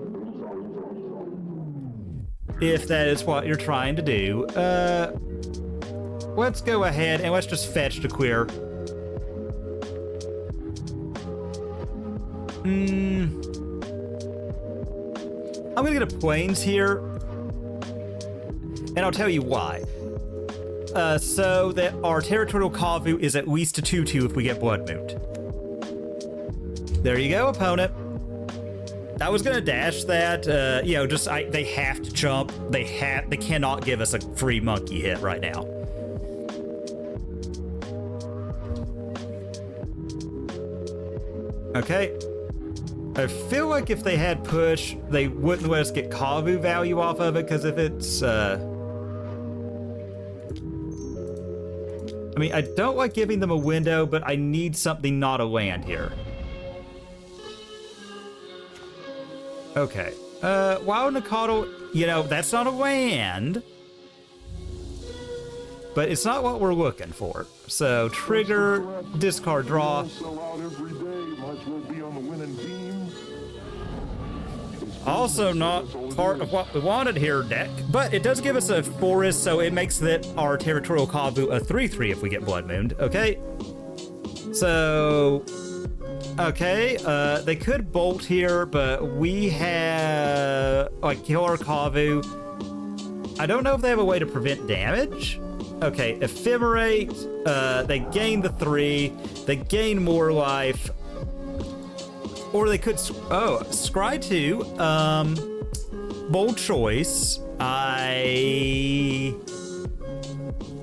If that is what you're trying to do. Let's go ahead and let's just fetch to queer. I'm gonna get a plains here. And I'll tell you why. So that our territorial Kavu is at least a 2/2 if we get Blood Moot. There you go, opponent. I was gonna dash that, you know, just they have to jump. They cannot give us a free monkey hit right now. Okay. I feel like if they had push, they wouldn't let us get Kavu value off of it, because if it's, I mean, I don't like giving them a window, but I need something not a land here. Okay. Wild Nakatl, you know, that's not a land. But it's not what we're looking for. So, trigger, discard, draw. Also not part of what we wanted here, deck. But it does give us a forest, so it makes that our territorial Kavu a 3/3 if we get Blood Mooned. Okay. So... okay, they could bolt here, but we have... like, kill our Kavu. I don't know if they have a way to prevent damage. Okay, Ephemerate. They gain the 3. They gain more life. Or they could... oh, scry 2. Bold choice.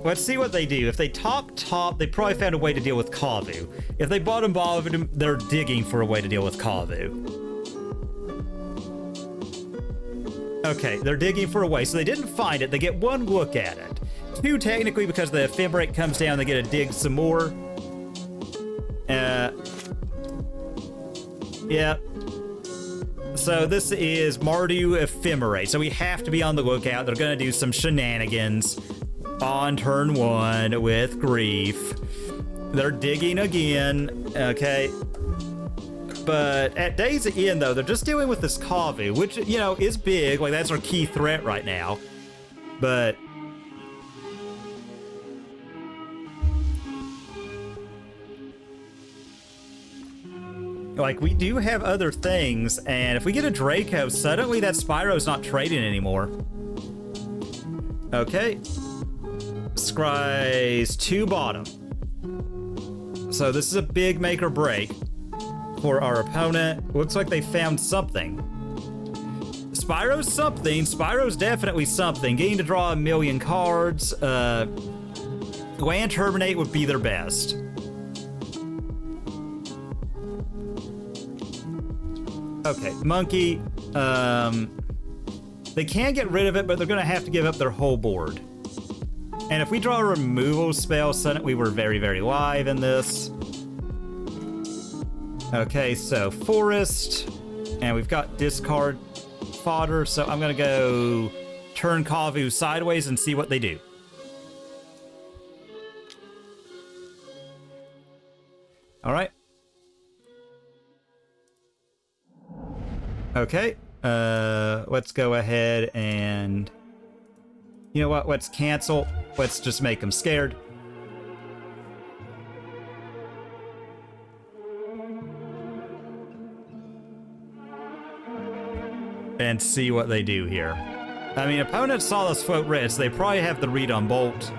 Let's see what they do. If they top, they probably found a way to deal with Kavu. If they bottom, they're digging for a way to deal with Kavu. Okay, they're digging for a way. So they didn't find it. They get one look at it. 2 technically because the Ephemerate comes down, they get to dig some more. Yeah. So this is Mardu Ephemerate. So we have to be on the lookout. They're going to do some shenanigans on turn 1 with Grief. They're digging again. Okay. But at Days End, though, they're just dealing with this Kavu, which, you know, is big. Like, that's our key threat right now. But... like, we do have other things, and if we get a Draco, suddenly that Spyro's not trading anymore. Okay. Scry's 2 bottom. So this is a big make or break for our opponent. Looks like they found something. Spyro's something. Spyro's definitely something. Getting to draw 1,000,000 cards. Land Terminate would be their best. Okay, Monkey. They can get rid of it, but they're going to have to give up their whole board. And if we draw a removal spell, suddenly we're very, very live in this. Okay, so Forest. And we've got discard fodder, so I'm going to go turn Kavu sideways and see what they do. All right. Okay, let's go ahead and... you know what, let's cancel. Let's just make them scared. And see what they do here. I mean, opponents saw us float red, so they probably have the read on Bolt.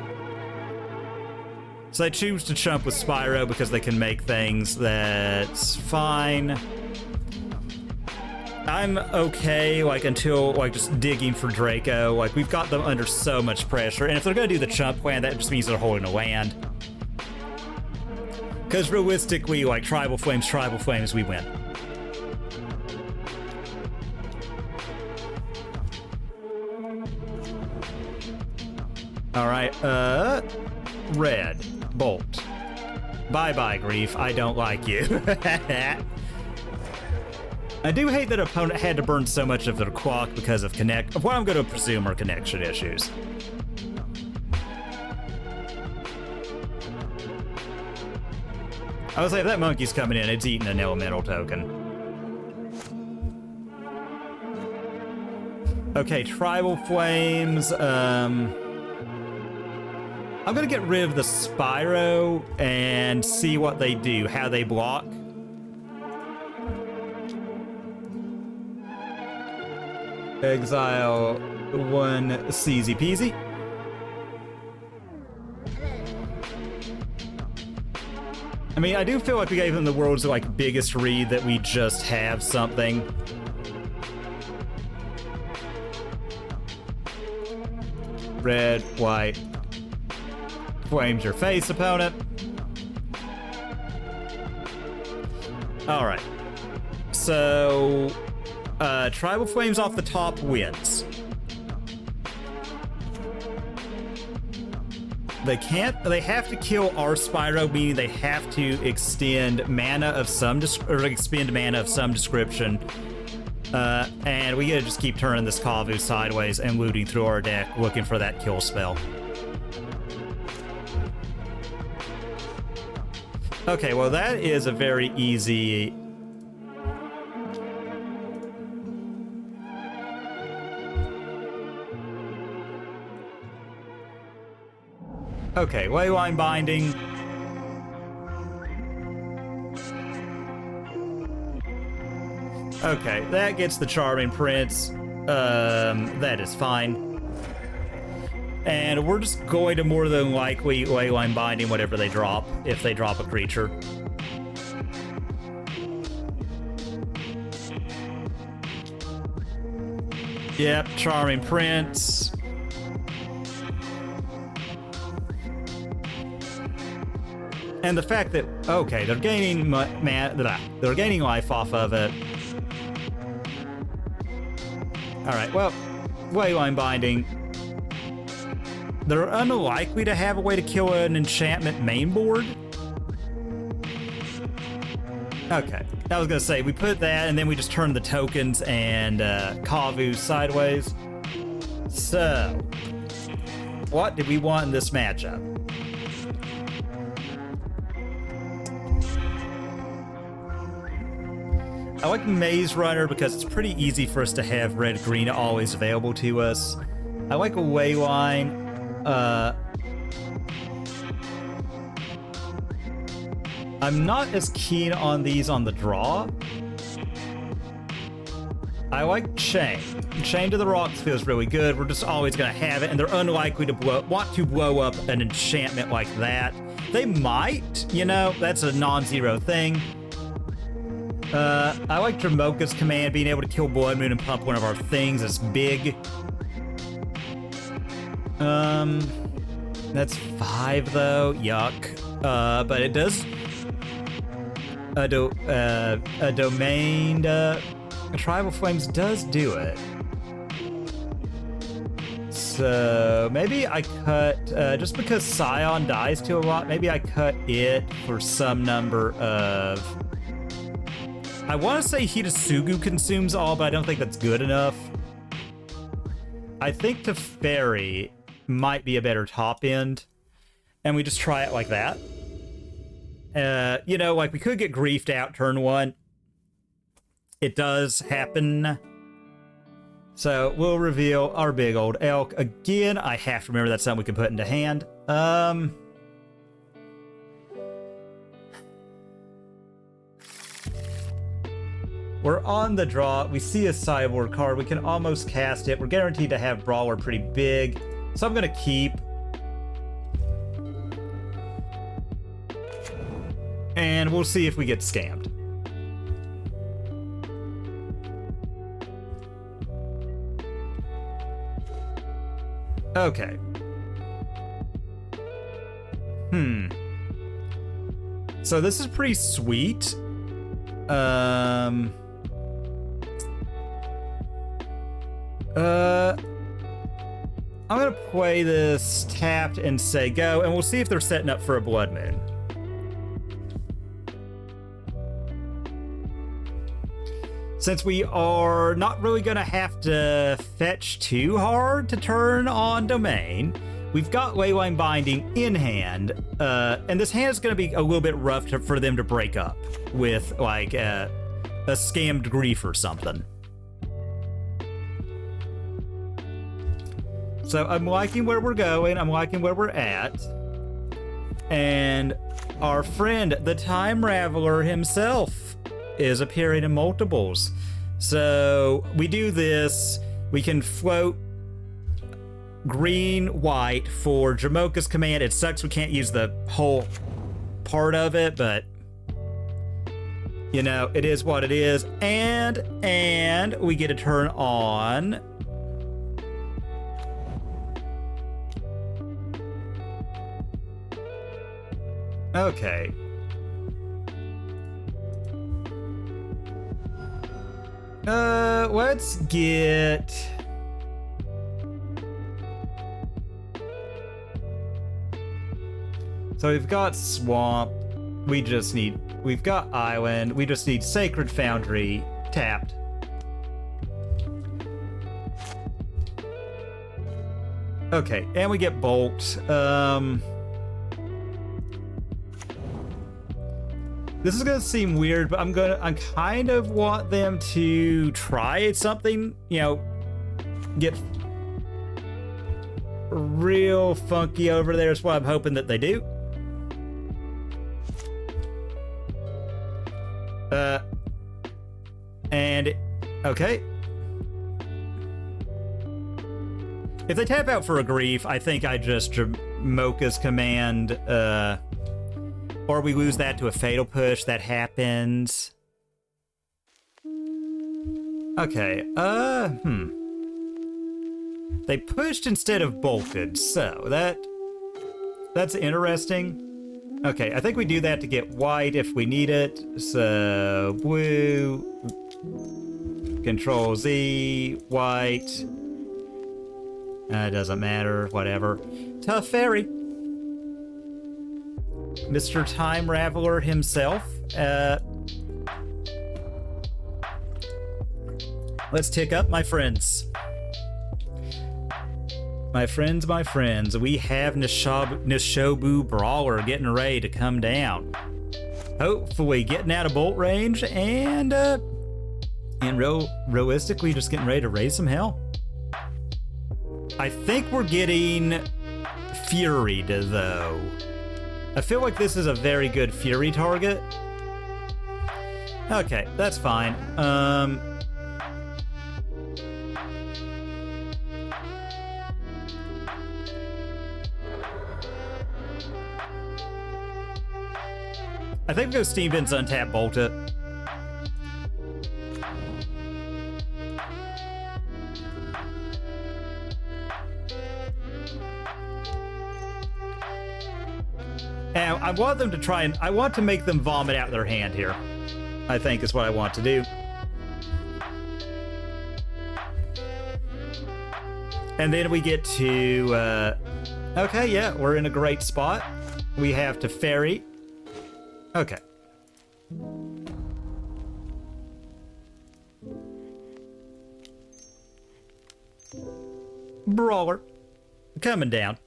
So they choose to chump with Spyro because they can make things. That's fine. I'm okay, like, until, like, just digging for Draco. Like, we've got them under so much pressure. And if they're gonna do the chump plan, that just means they're holding a land. Because realistically, like, Tribal Flames, we win. All right, red, bolt. Bye-bye, Grief. I don't like you. I do hate that opponent had to burn so much of their clock because of what I'm going to presume are connection issues. I was like, if that monkey's coming in, it's eating an elemental token. Okay, Tribal Flames. I'm gonna get rid of the Spyro and see what they do, how they block. Exile one CZ peasy. I mean, I do feel like we gave them the world's like biggest read that we just have something. Red, white. Flames your face, opponent. Alright. So, Tribal Flames off the top wins. They have to kill our Spyro, meaning they have to extend mana of some, expend mana of some description. And we gotta just keep turning this Kavu sideways and looting through our deck, looking for that kill spell. Okay, well that is a very easy... Okay, Leyline Binding. Okay, that gets the Charming Prince. That is fine. And we're just going to more than likely Leyline Binding whatever they drop, if they drop a creature. Yep, Charming Prince. And the fact that, okay, they're gaining they're gaining life off of it. Alright, well, Leyline Binding. They're unlikely to have a way to kill an enchantment main board. Okay, I was gonna say, we put that and then we just turn the tokens and Kavu sideways. So, what did we want in this matchup? I like Maze Runner because it's pretty easy for us to have red-green always available to us. I like a Leyline. I'm not as keen on these on the draw. I like Chain. Chain to the Rocks feels really good. We're just always going to have it, and they're unlikely to want to blow up an enchantment like that. They might, you know, that's a non-zero thing. I like Dramoka's command, being able to kill Blood Moon and pump one of our things is big. That's 5 though, yuck. But it does... A domained, Tribal Flames does do it. So maybe I cut, just because Scion dies to a lot, maybe I cut it for some number of... I want to say Hitasugu consumes all, but I don't think that's good enough. I think Teferi might be a better top end, and we just try it like that. You know, like we could get griefed out turn 1. It does happen. So we'll reveal our big old elk. Again, I have to remember that's something we can put into hand. We're on the draw. We see a sideboard card. We can almost cast it. We're guaranteed to have Brawler pretty big. So I'm going to keep. And we'll see if we get scammed. Okay. So this is pretty sweet. I'm gonna play this tapped and say go, and we'll see if they're setting up for a blood moon. Since we are not really gonna have to fetch too hard to turn on domain, we've got Leyline Binding in hand, and this hand is gonna be a little bit rough for them to break up with like a scammed grief or something. So I'm liking where we're going, I'm liking where we're at. And our friend, the Time Raveler himself, is appearing in multiples. So we do this, we can float green, white for Jamocha's command. It sucks we can't use the whole part of it, but you know, it is what it is. And we get to turn on okay. Let's get so we've got swamp. We've got island. We just need Sacred Foundry tapped. Okay, and we get bolt. This is gonna seem weird, but I kind of want them to try something, you know, get real funky over there is what I'm hoping that they do. And okay. If they tap out for a grief, I think I just Jamocha's command, or we lose that to a fatal push. That happens. Okay, They pushed instead of bolted, so that's interesting. Okay, I think we do that to get white if we need it. So, blue, Control Z, white. It doesn't matter, whatever. Tough Fairy. Mr. Time Raveler himself. Let's tick up, my friends. My friends, we have Nishobu Brawler getting ready to come down. Hopefully getting out of bolt range and realistically just getting ready to raise some hell. I think we're getting Furied, though. I feel like this is a very good Fury target. Okay, that's fine. I think we go Steam Vents, untap, bolt it. And I want them to I want to make them vomit out their hand here. I think is what I want to do. And then we get to, okay, yeah, we're in a great spot. We have to Fairy. Okay. Brawler. Coming down.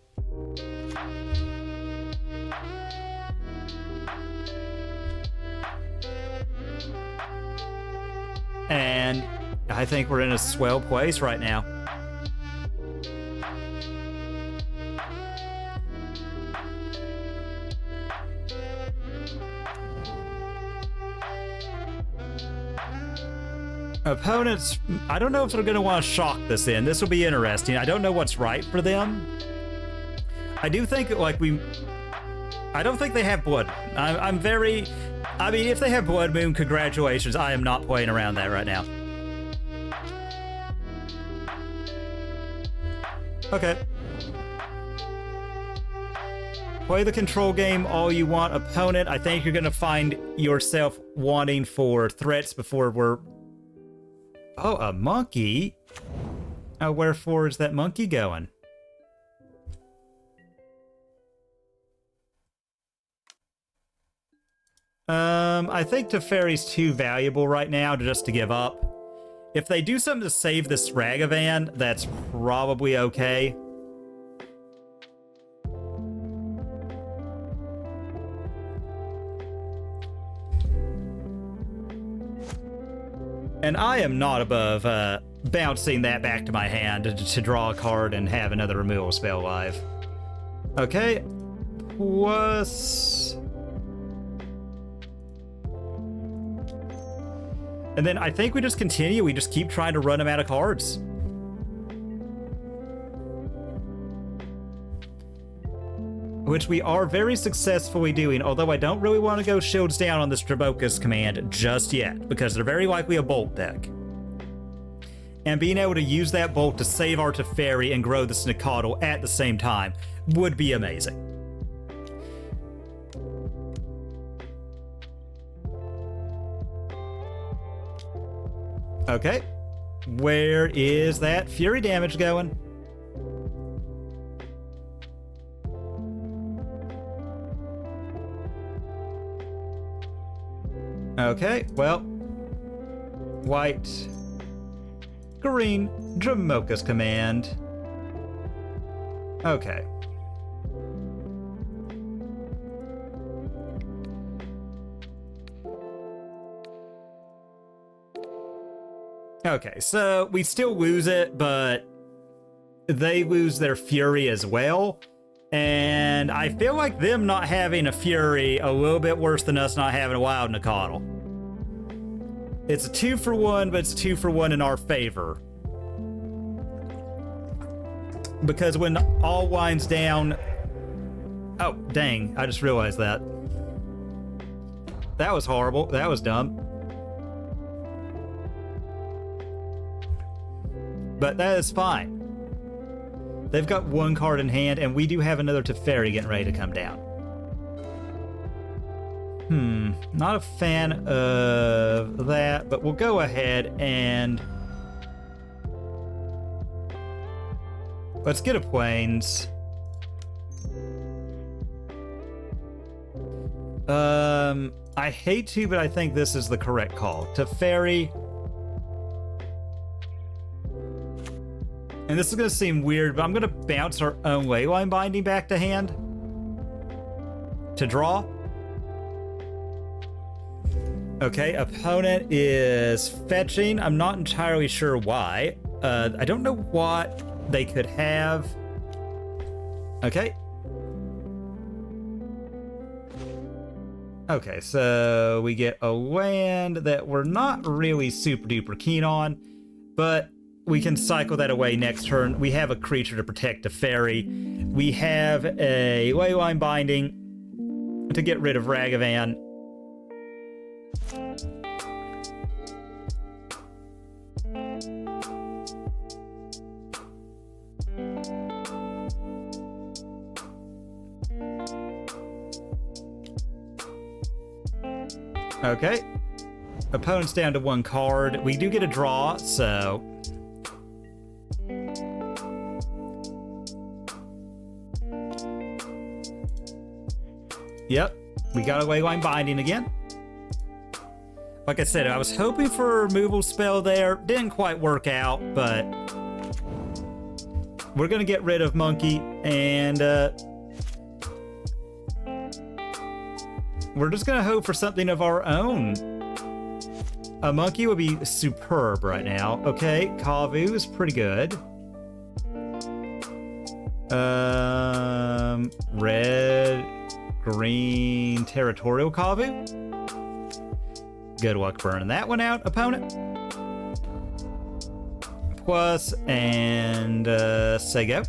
And I think we're in a swell place right now. Opponents, I don't know if they're going to want to shock this in. This will be interesting. I don't know what's right for them. I do think, like, I don't think they have Blood Moon. I mean, if they have Blood Moon, congratulations. I am not playing around that right now. Okay. Play the control game all you want, opponent. I think you're going to find yourself wanting for threats before we're... Oh, a monkey? Oh, wherefore is that monkey going? I think Teferi's too valuable right now just to give up. If they do something to save this Ragavan, that's probably okay. And I am not above bouncing that back to my hand to draw a card and have another removal spell live. Okay. Plus... And then I think we just continue. We just keep trying to run them out of cards. Which we are very successfully doing, although I don't really want to go shields down on this Draboka's command just yet, because they're very likely a bolt deck. And being able to use that bolt to save our Teferi and grow the Snickaddle at the same time would be amazing. Okay, where is that Fury damage going? Okay, well, white, green, Dramoka's command. Okay. Okay, so we still lose it, but they lose their Fury as well. And I feel like them not having a Fury a little bit worse than us not having a Wild Snickaddle. It's a 2-for-1, but it's 2-for-1 in our favor. Because when all winds down... Oh, dang, I just realized that. That was horrible. That was dumb. But that is fine. They've got one card in hand, and we do have another Teferi getting ready to come down. Not a fan of that, but we'll go ahead and... let's get a Plains. I hate to, but I think this is the correct call. Teferi. And this is going to seem weird, but I'm going to bounce our own Leyline Binding back to hand to draw. Okay, opponent is fetching. I'm not entirely sure why. I don't know what they could have. Okay. Okay, so we get a land that we're not really super duper keen on, but we can cycle that away next turn. We have a creature to protect a fairy. We have a Leyline Binding to get rid of Ragavan. Okay. Opponent's down to one card. We do get a draw, so... Yep, we got a Leyline Binding again. Like I said, I was hoping for a removal spell there. Didn't quite work out, but we're going to get rid of Monkey, and we're just going to hope for something of our own. A Monkey would be superb right now. Okay, Kavu is pretty good. Red... Green Territorial Kavu. Good luck burning that one out, opponent. Plus, and say go.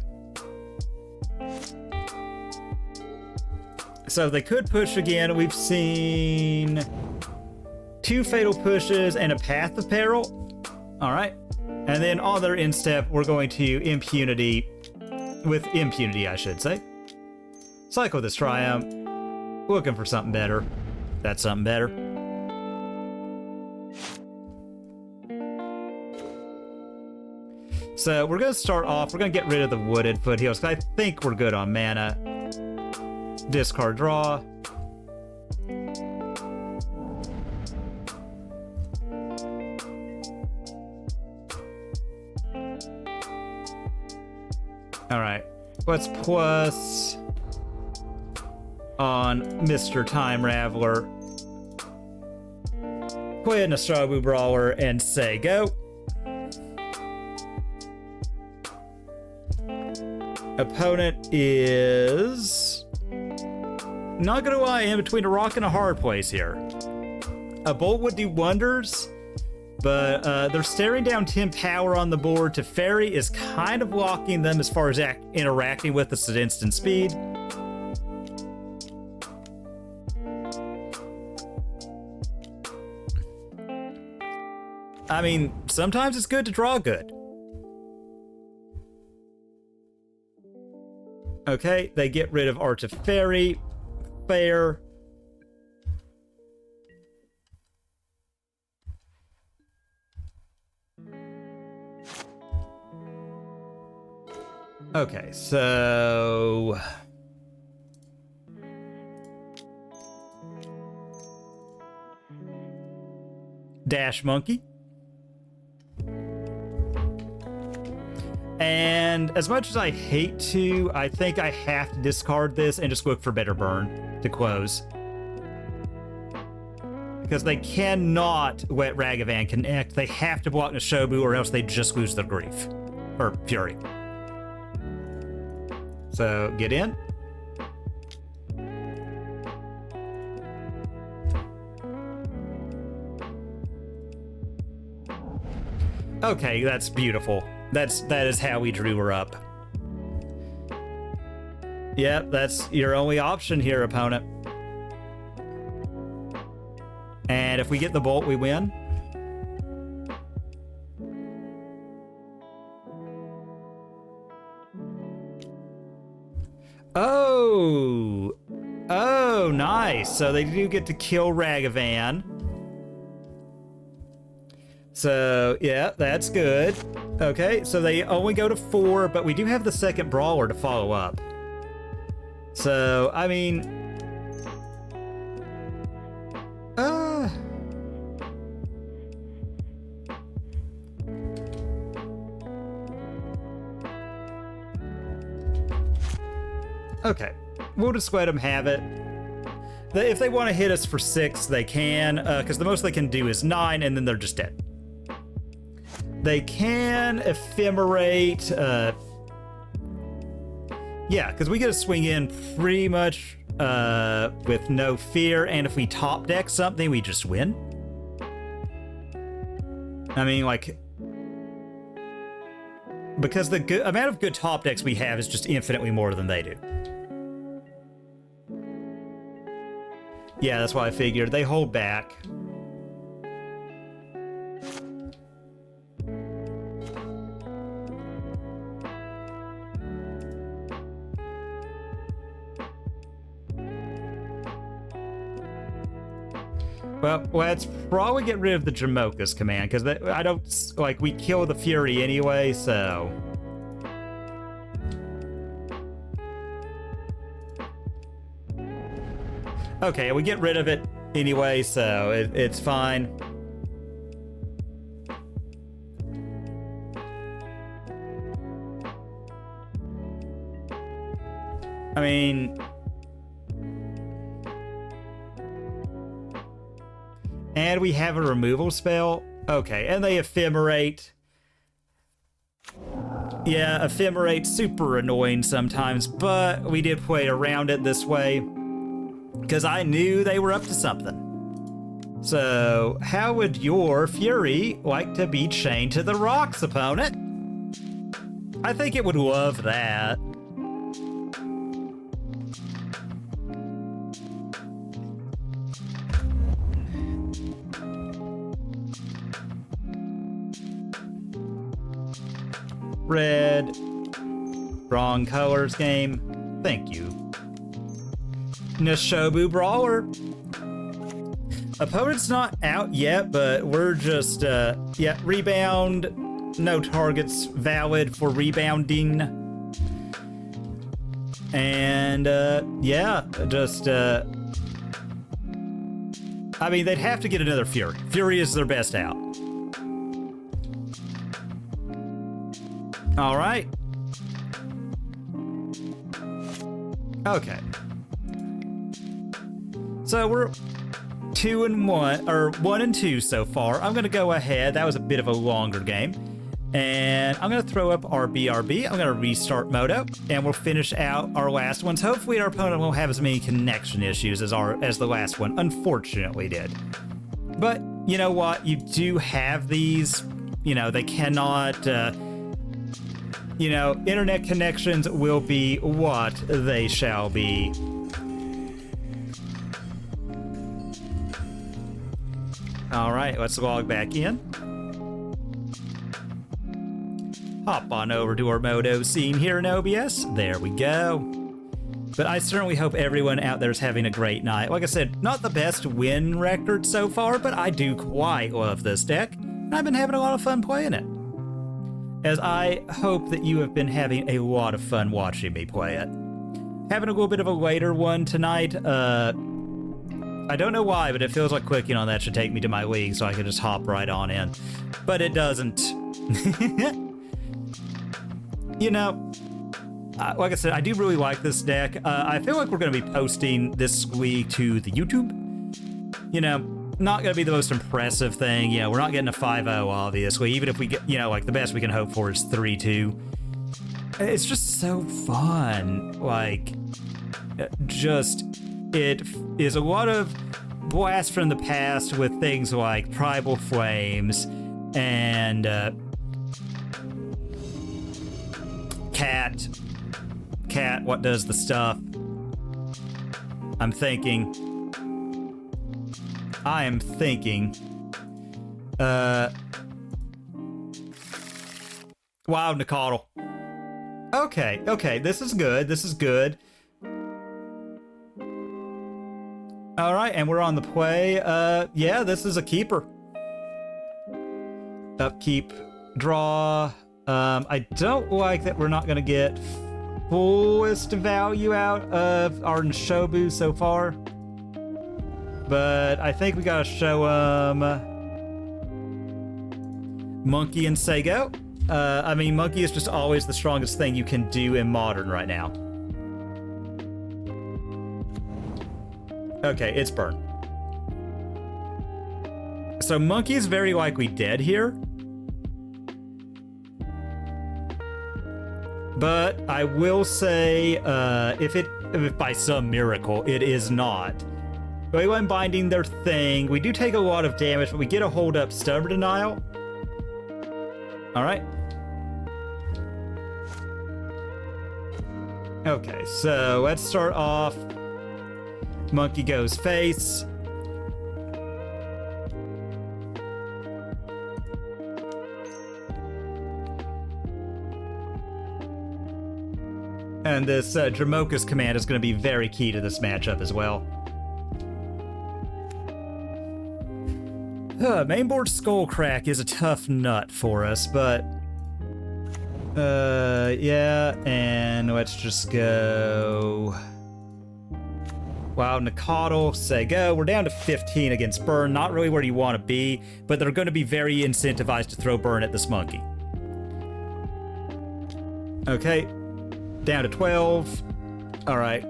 So they could push again. We've seen 2 fatal pushes and a Path of Peril. All right. And then on their instep, we're going to Impunity. With Impunity, I should say. Cycle this Triumph. Looking for something better. That's something better. So we're going to start off. We're going to get rid of the Wooded Foothills, because I think we're good on mana. Discard draw. Alright. What's plus on Mr. Time Raveler? Go ahead and a Shobu Brawler and say go. Opponent is... Not gonna lie, in between a rock and a hard place here. A Bolt would do wonders, but they're staring down 10 power on the board. Teferi is kind of blocking them as far as interacting with us at instant speed. I mean, sometimes it's good to draw good. Okay, they get rid of our Teferi. Fair. Okay, so... Dash Monkey. And as much as I hate to, I think I have to discard this and just look for Better Burn to close. Because they cannot let Ragavan connect. They have to block Neshobu or else they just lose their grief. Or fury. So, get in. Okay, that's beautiful. That is how we drew her up. Yep, that's your only option here, opponent. And if we get the Bolt, we win. Oh! Oh, nice. So they do get to kill Ragavan. So, yeah, that's good. Okay, so they only go to 4, but we do have the second Brawler to follow up. So, I mean... Okay, we'll just let them have it. If they want to hit us for 6, they can, because the most they can do is 9, and then they're just dead. They can ephemerate, yeah, because we get to swing in pretty much with no fear, and if we top deck something, we just win. I mean, like, because the amount of good top decks we have is just infinitely more than they do. Yeah, that's why I figured. They hold back. Well, let's probably get rid of the Jamoka's command, because I don't, like, we kill the Fury anyway, so... Okay, we get rid of it anyway, so it's fine. I mean... And we have a removal spell. Okay, and they ephemerate. Yeah, ephemerate, super annoying sometimes, but we did play around it this way. Because I knew they were up to something. So, how would your Fury like to be chained to the rocks, opponent? I think it would love that. Red. Wrong colors game. Thank you. Neshobu Brawler. Opponent's not out yet, but we're just, yeah, rebound. No targets valid for rebounding. And, yeah, just, I mean, they'd have to get another Fury. Fury is their best out. All right. Okay. So we're 2-1, or 1-2 so far. I'm gonna go ahead. That was a bit of a longer game. And I'm gonna throw up our BRB. I'm gonna restart Moto, and we'll finish out our last ones. Hopefully our opponent won't have as many connection issues as the last one unfortunately did. But you know what? You do have these. You know, they cannot, you know, internet connections will be what they shall be. All right, let's log back in. Hop on over to our Moto scene here in OBS. There we go. But I certainly hope everyone out there is having a great night. Like I said, not the best win record so far, but I do quite love this deck. And I've been having a lot of fun playing it. As I hope that you have been having a lot of fun watching me play it. Having a little bit of a later one tonight. I don't know why, but it feels like clicking on that should take me to my league so I can just hop right on in. But it doesn't. You know, like I said, I do really like this deck. I feel like we're going to be posting this week to the YouTube. You know, not going to be the most impressive thing. You know, we're not getting a 5-0, obviously. Even if we get, you know, like the best we can hope for is 3-2. It's just so fun. Like, just, it is a lot of blast from the past with things like Tribal Flames and Cat, what does the stuff? I am thinking. Wow, Nicottle. Okay, this is good. All right, and we're on the play. Yeah, this is a keeper. Upkeep, draw. I don't like that we're not going to get fullest value out of our Nshobu so far. But I think we got to show Monkey and Sego. I mean, Monkey is just always the strongest thing you can do in Modern right now. Okay, it's burn. So Monkey is very likely dead here. But I will say, if by some miracle it is not, Leyline Binding their thing. We do take a lot of damage, but we get a hold up Stubborn Denial. All right. Okay, so let's start off. Monkey goes face. And this Dramoka's command is going to be very key to this matchup as well. Mainboard Skullcrack is a tough nut for us, but... yeah, and let's just go... Wow, Nicottle, say go. We're down to 15 against Burn. Not really where you want to be, but they're going to be very incentivized to throw Burn at this Monkey. Okay. Down to 12. All right.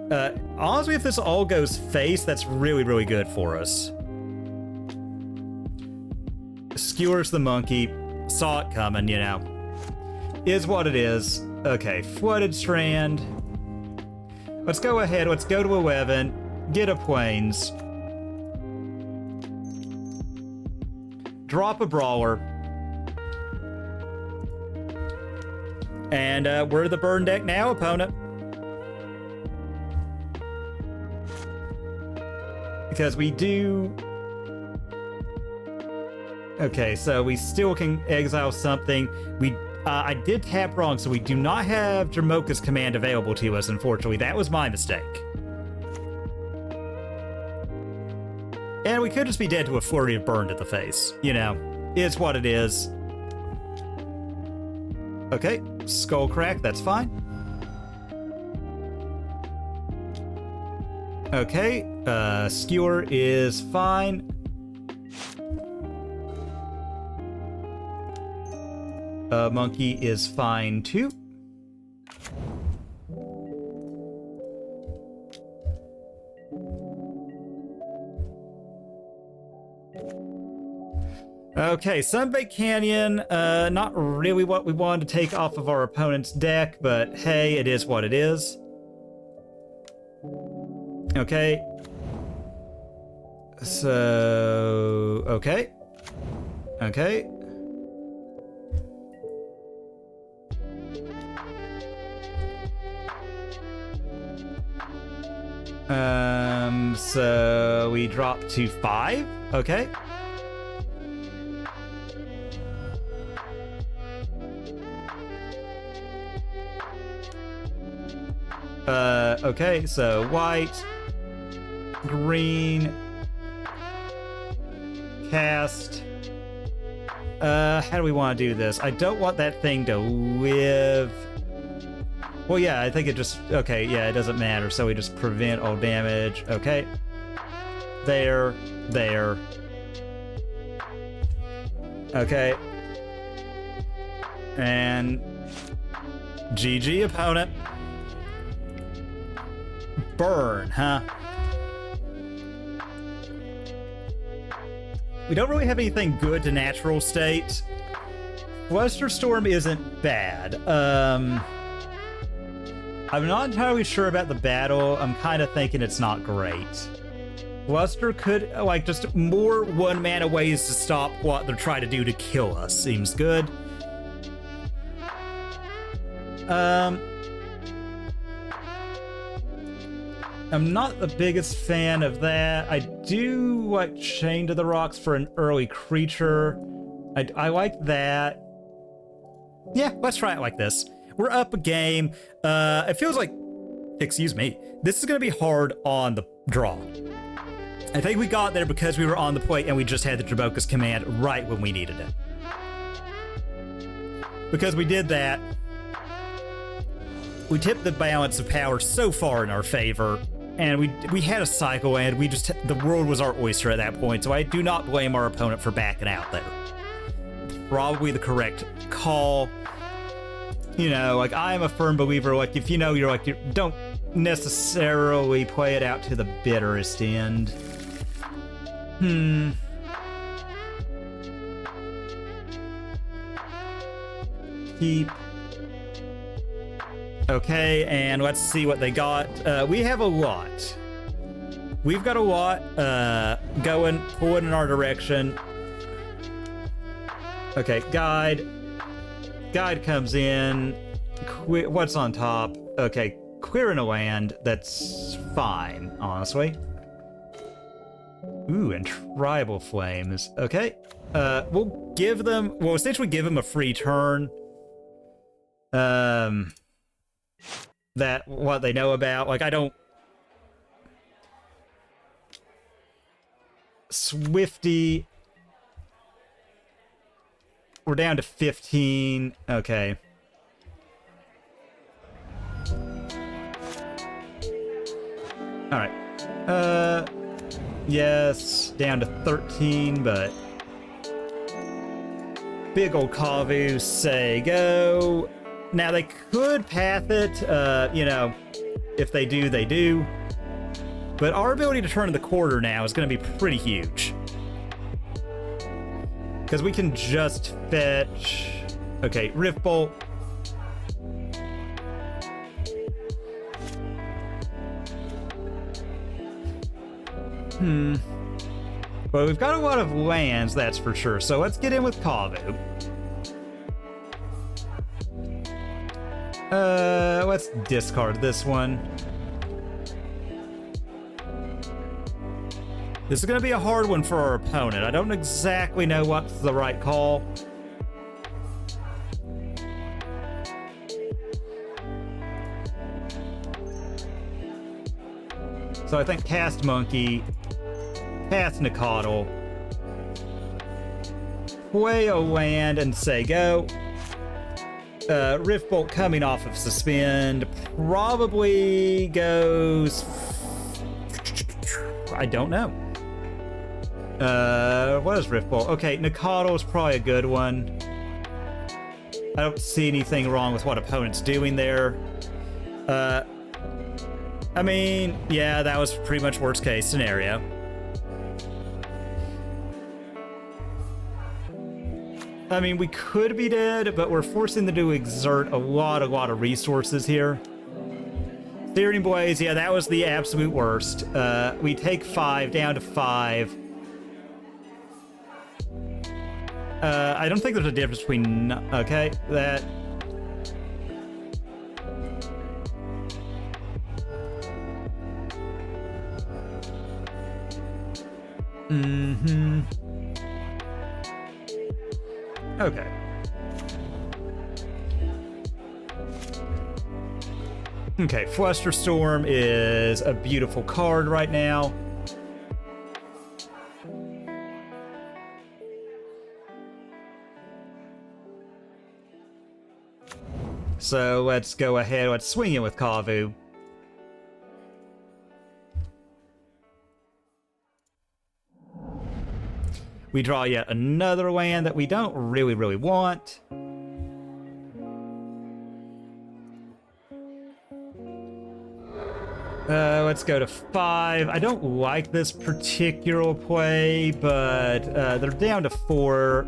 Honestly, if this all goes face, that's really, really good for us. Skewers the Monkey. Saw it coming, you know. Is what it is. Okay, Flooded Strand. Let's go ahead. Let's go to 11. Get a Plains. Drop a Brawler. And we're the burn deck now, opponent. Because we do... Okay, so we still can exile something. I did tap wrong, so we do not have Dramoka's command available to us, unfortunately. That was my mistake. And we could just be dead to a flurry of burn to the face. You know, it's what it is. Okay, Skullcrack, that's fine. Okay, Skewer is fine. Monkey is fine too. Okay, Sunbait Canyon, not really what we wanted to take off of our opponent's deck, but hey, it is what it is. Okay. So, okay. Okay. So we drop to 5. Okay. Okay, so white, green, cast. How do we want to do this? I don't want that thing to live. Well, yeah, I think it just... Okay, yeah, it doesn't matter. So we just prevent all damage. Okay. There. There. Okay. And... GG, opponent. Burn, huh? We don't really have anything good to natural state. Flusterstorm isn't bad. I'm not entirely sure about the battle. I'm kind of thinking it's not great. Luster could, like, just more one-mana ways to stop what they're trying to do to kill us. Seems good. I'm not the biggest fan of that. I do like Chain to the Rocks for an early creature. I like that. Yeah, let's try it like this. We're up a game. It feels like, excuse me, this is going to be hard on the draw. I think we got there because we were on the plate and we just had the Draboka's command right when we needed it. Because we did that, we tipped the balance of power so far in our favor, and we had a cycle, and the world was our oyster at that point, so I do not blame our opponent for backing out there. Probably the correct call. You know, like, I am a firm believer, like, if you know you don't necessarily play it out to the bitterest end. Keep. Okay, and let's see what they got. We have a lot. We've got a lot pulling in our direction. Okay, guide. Guide comes in. What's on top? Okay, clearing a land. That's fine, honestly. Ooh, and Tribal Flames. Okay. We'll essentially give them a free turn. That what they know about. Like, I don't... Swifty. We're down to 15. Okay. Alright. Yes. Down to 13, but... Big ol' Kavu, say go. Now, they could path it. You know, if they do, they do. But our ability to turn the quarter now is going to be pretty huge. Because we can just fetch... Okay, Rift Bolt. Well, we've got a lot of lands, that's for sure. So let's get in with Kavu. Let's discard this one. This is going to be a hard one for our opponent. I don't exactly know what's the right call. So I think cast Monkey, cast Nicodle, play a land and say go. Rift Bolt coming off of Suspend probably goes... I don't know. What is Rift Bolt? Okay, Nicodle is probably a good one. I don't see anything wrong with what opponent's doing there. I mean, yeah, that was pretty much worst case scenario. I mean, we could be dead, but we're forcing them to exert a lot of resources here. Steering boys, yeah, that was the absolute worst. We take 5 down to 5. I don't think there's a difference between... Okay, that... Mm-hmm. Okay. Okay, Flusterstorm is a beautiful card right now. So let's go ahead, let's swing it with Kavu. We draw yet another land that we don't really want. Let's go to 5. I don't like this particular play, but they're down to 4.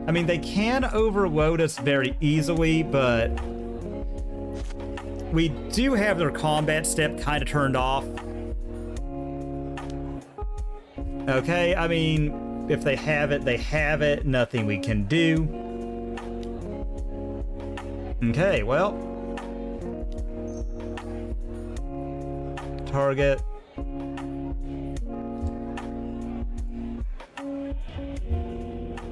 I mean, they can overload us very easily, but we do have their combat step kind of turned off. Okay, I mean, if they have it, they have it. Nothing we can do. Okay, well. Target.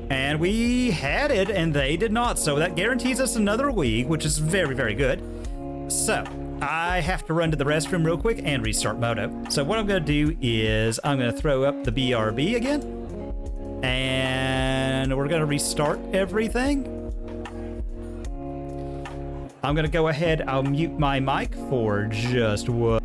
And we had it, and they did not. So that guarantees us another league, which is very good. So, I have to run to the restroom real quick and restart Moto. So what I'm going to do is I'm going to throw up the BRB again. And we're going to restart everything. I'm going to go ahead. I'll mute my mic for just one.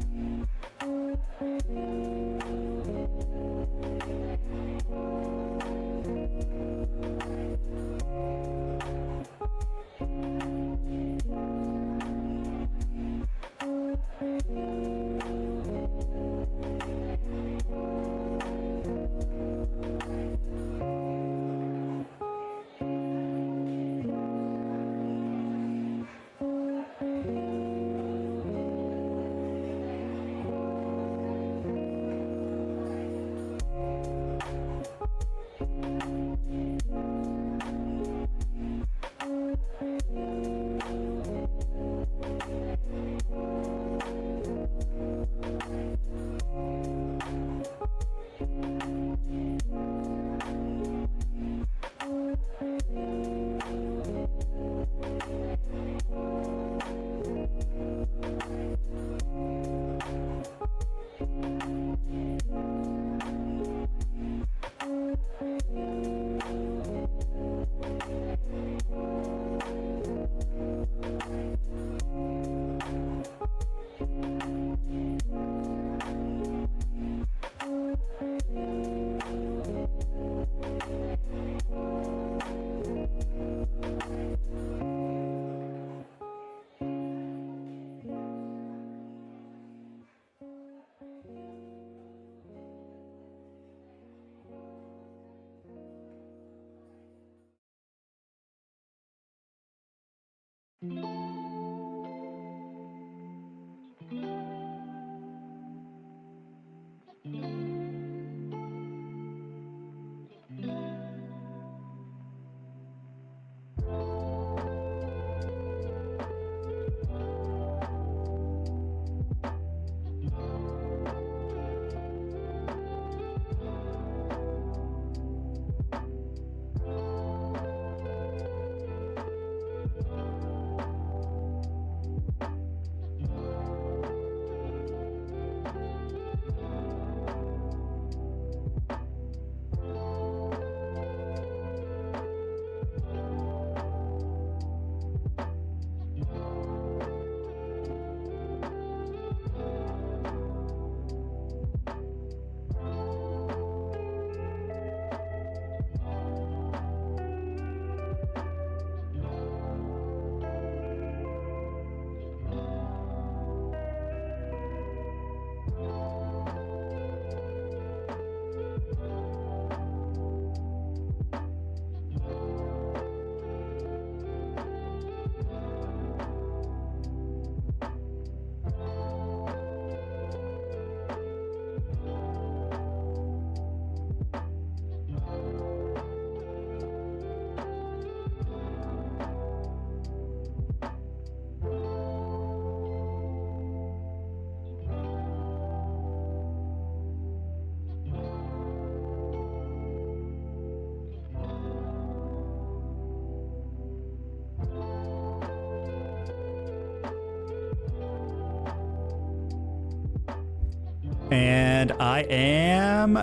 And I am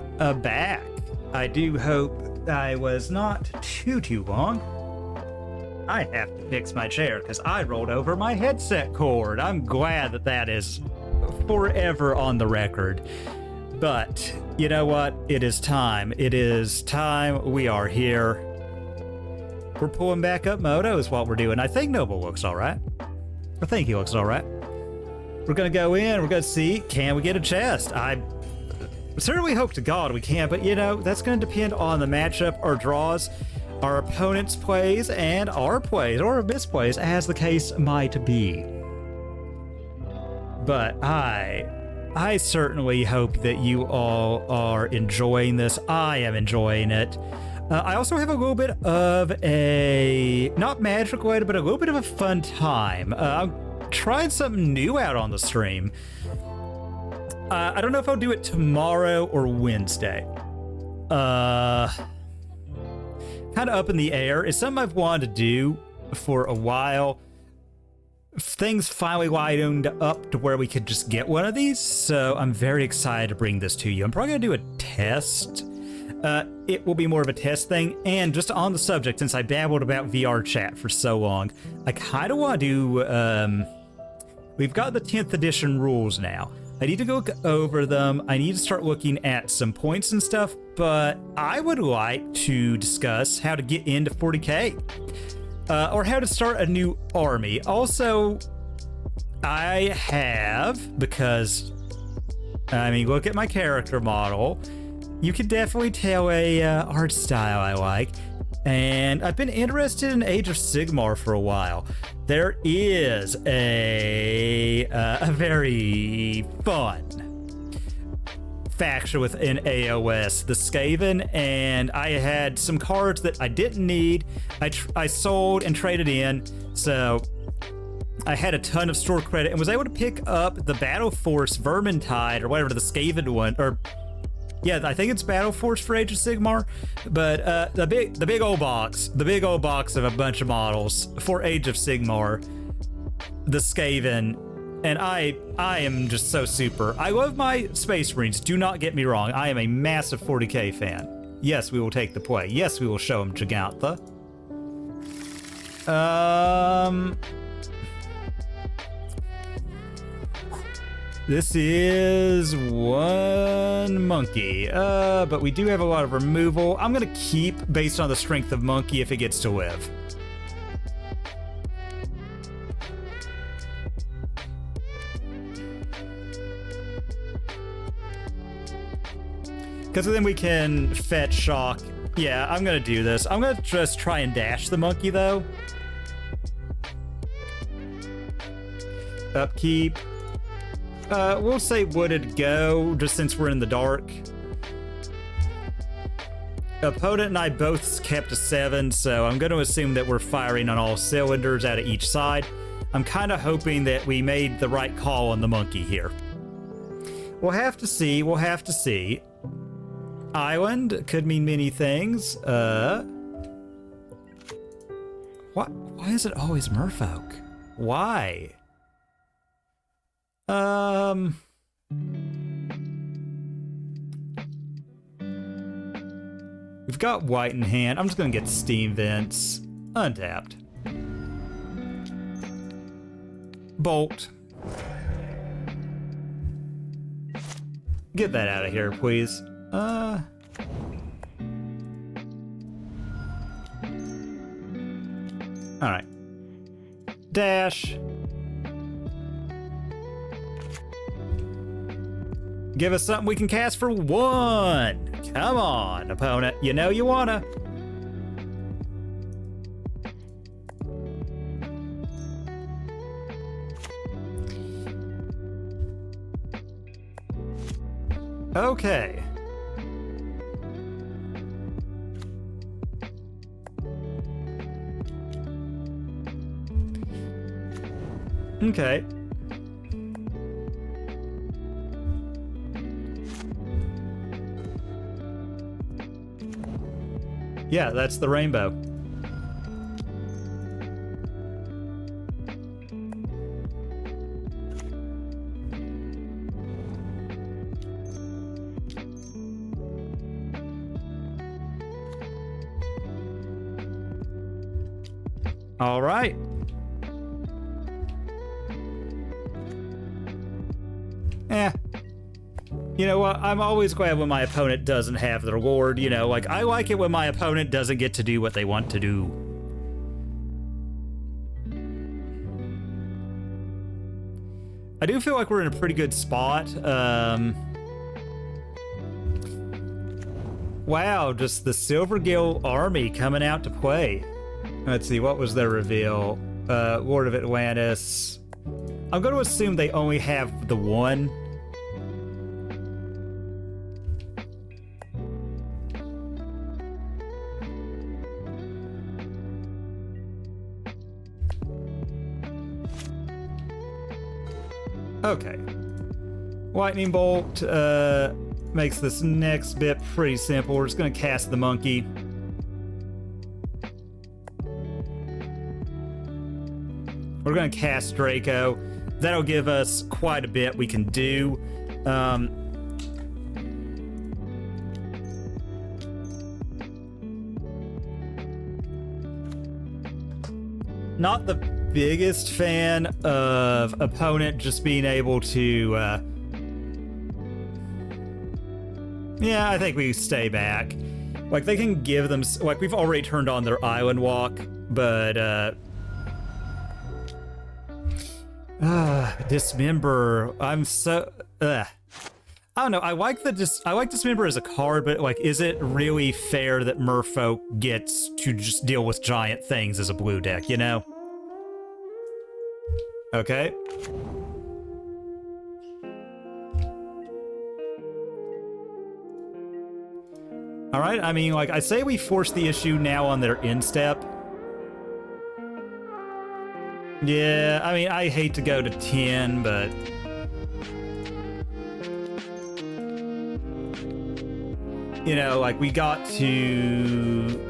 back. I do hope I was not too long. I have to fix my chair because I rolled over my headset cord. I'm glad that that is forever on the record. But you know what? It is time. It is time. We are here. We're pulling back up Moto is what we're doing. I think Noble looks all right. I think he looks all right. We're going to go in. We're going to see, can we get a chest? I certainly hope to God we can, but you know, that's going to depend on the matchup, our draws, our opponent's plays, and our plays, or misplays, as the case might be. But I certainly hope that you all are enjoying this. I am enjoying it. I also have a little bit of a, not magic related, but a little bit of a fun time. I'm trying something new out on the stream. I don't know if I'll do it tomorrow or Wednesday. Kind of up in the air. It's something I've wanted to do for a while. Things finally widened up to where we could just get one of these, so I'm very excited to bring this to you. I'm probably gonna do a test. It will be more of a test thing, and just on the subject, since I babbled about VR chat for so long, I kind of want to do, we've got the 10th edition rules now. I need to go over them. I need to start looking at some points and stuff, but I would like to discuss how to get into 40K. Or how to start a new army. Also, I have, because, I mean, look at my character model. You can definitely tell a art style I like. And I've been interested in Age of Sigmar for a while. There is a very fun faction within AOS, the Skaven, and I had some cards that I didn't need. I sold and traded in, so I had a ton of store credit and was able to pick up the Battle Force Vermintide, or whatever the Skaven one, or yeah, I think it's Battle Force for Age of Sigmar, but the big old box of a bunch of models for Age of Sigmar, the Skaven. And I am just so super. I love my Space Marines, do not get me wrong. I am a massive 40K fan. Yes, we will take the play. Yes, we will show him Gigantha. This is one monkey, but we do have a lot of removal. I'm gonna keep based on the strength of monkey if it gets to live. Because then we can fetch shock. Yeah, I'm gonna do this. I'm gonna just try and dash the monkey though. Upkeep. We'll say wooded go, just since we're in the dark. Opponent and I both kept a 7, so I'm gonna assume that we're firing on all cylinders out of each side. I'm kind of hoping that we made the right call on the monkey here. We'll have to see, we'll have to see. Island could mean many things. Why is it always merfolk? Why? We've got white in hand. I'm just gonna get steam vents. Untapped. Bolt. Get that out of here, please. Alright. Dash. Give us something we can cast for 1. Come on, opponent. You know you wanna. Okay. Okay. Yeah, that's the rainbow. All right. You know what? I'm always glad when my opponent doesn't have the reward, you know, like I like it when my opponent doesn't get to do what they want to do. I do feel like we're in a pretty good spot. Wow, just the Silvergill army coming out to play. Let's see, what was their reveal? Lord of Atlantis. I'm going to assume they only have the one. Okay. Lightning Bolt makes this next bit pretty simple. We're just going to cast the monkey. We're going to cast Draco. That'll give us quite a bit we can do. Not the biggest fan of opponent just being able to yeah, I think we stay back. Like they can give them, like we've already turned on their island walk, but Dismember. I'm so I don't know. I like Dismember as a card, but like, is it really fair that Merfolk gets to just deal with giant things as a blue deck, you know? Okay. All right, I mean, like, I say we force the issue now on their instep. Yeah, I mean, I hate to go to 10, but... You know, like, we got to...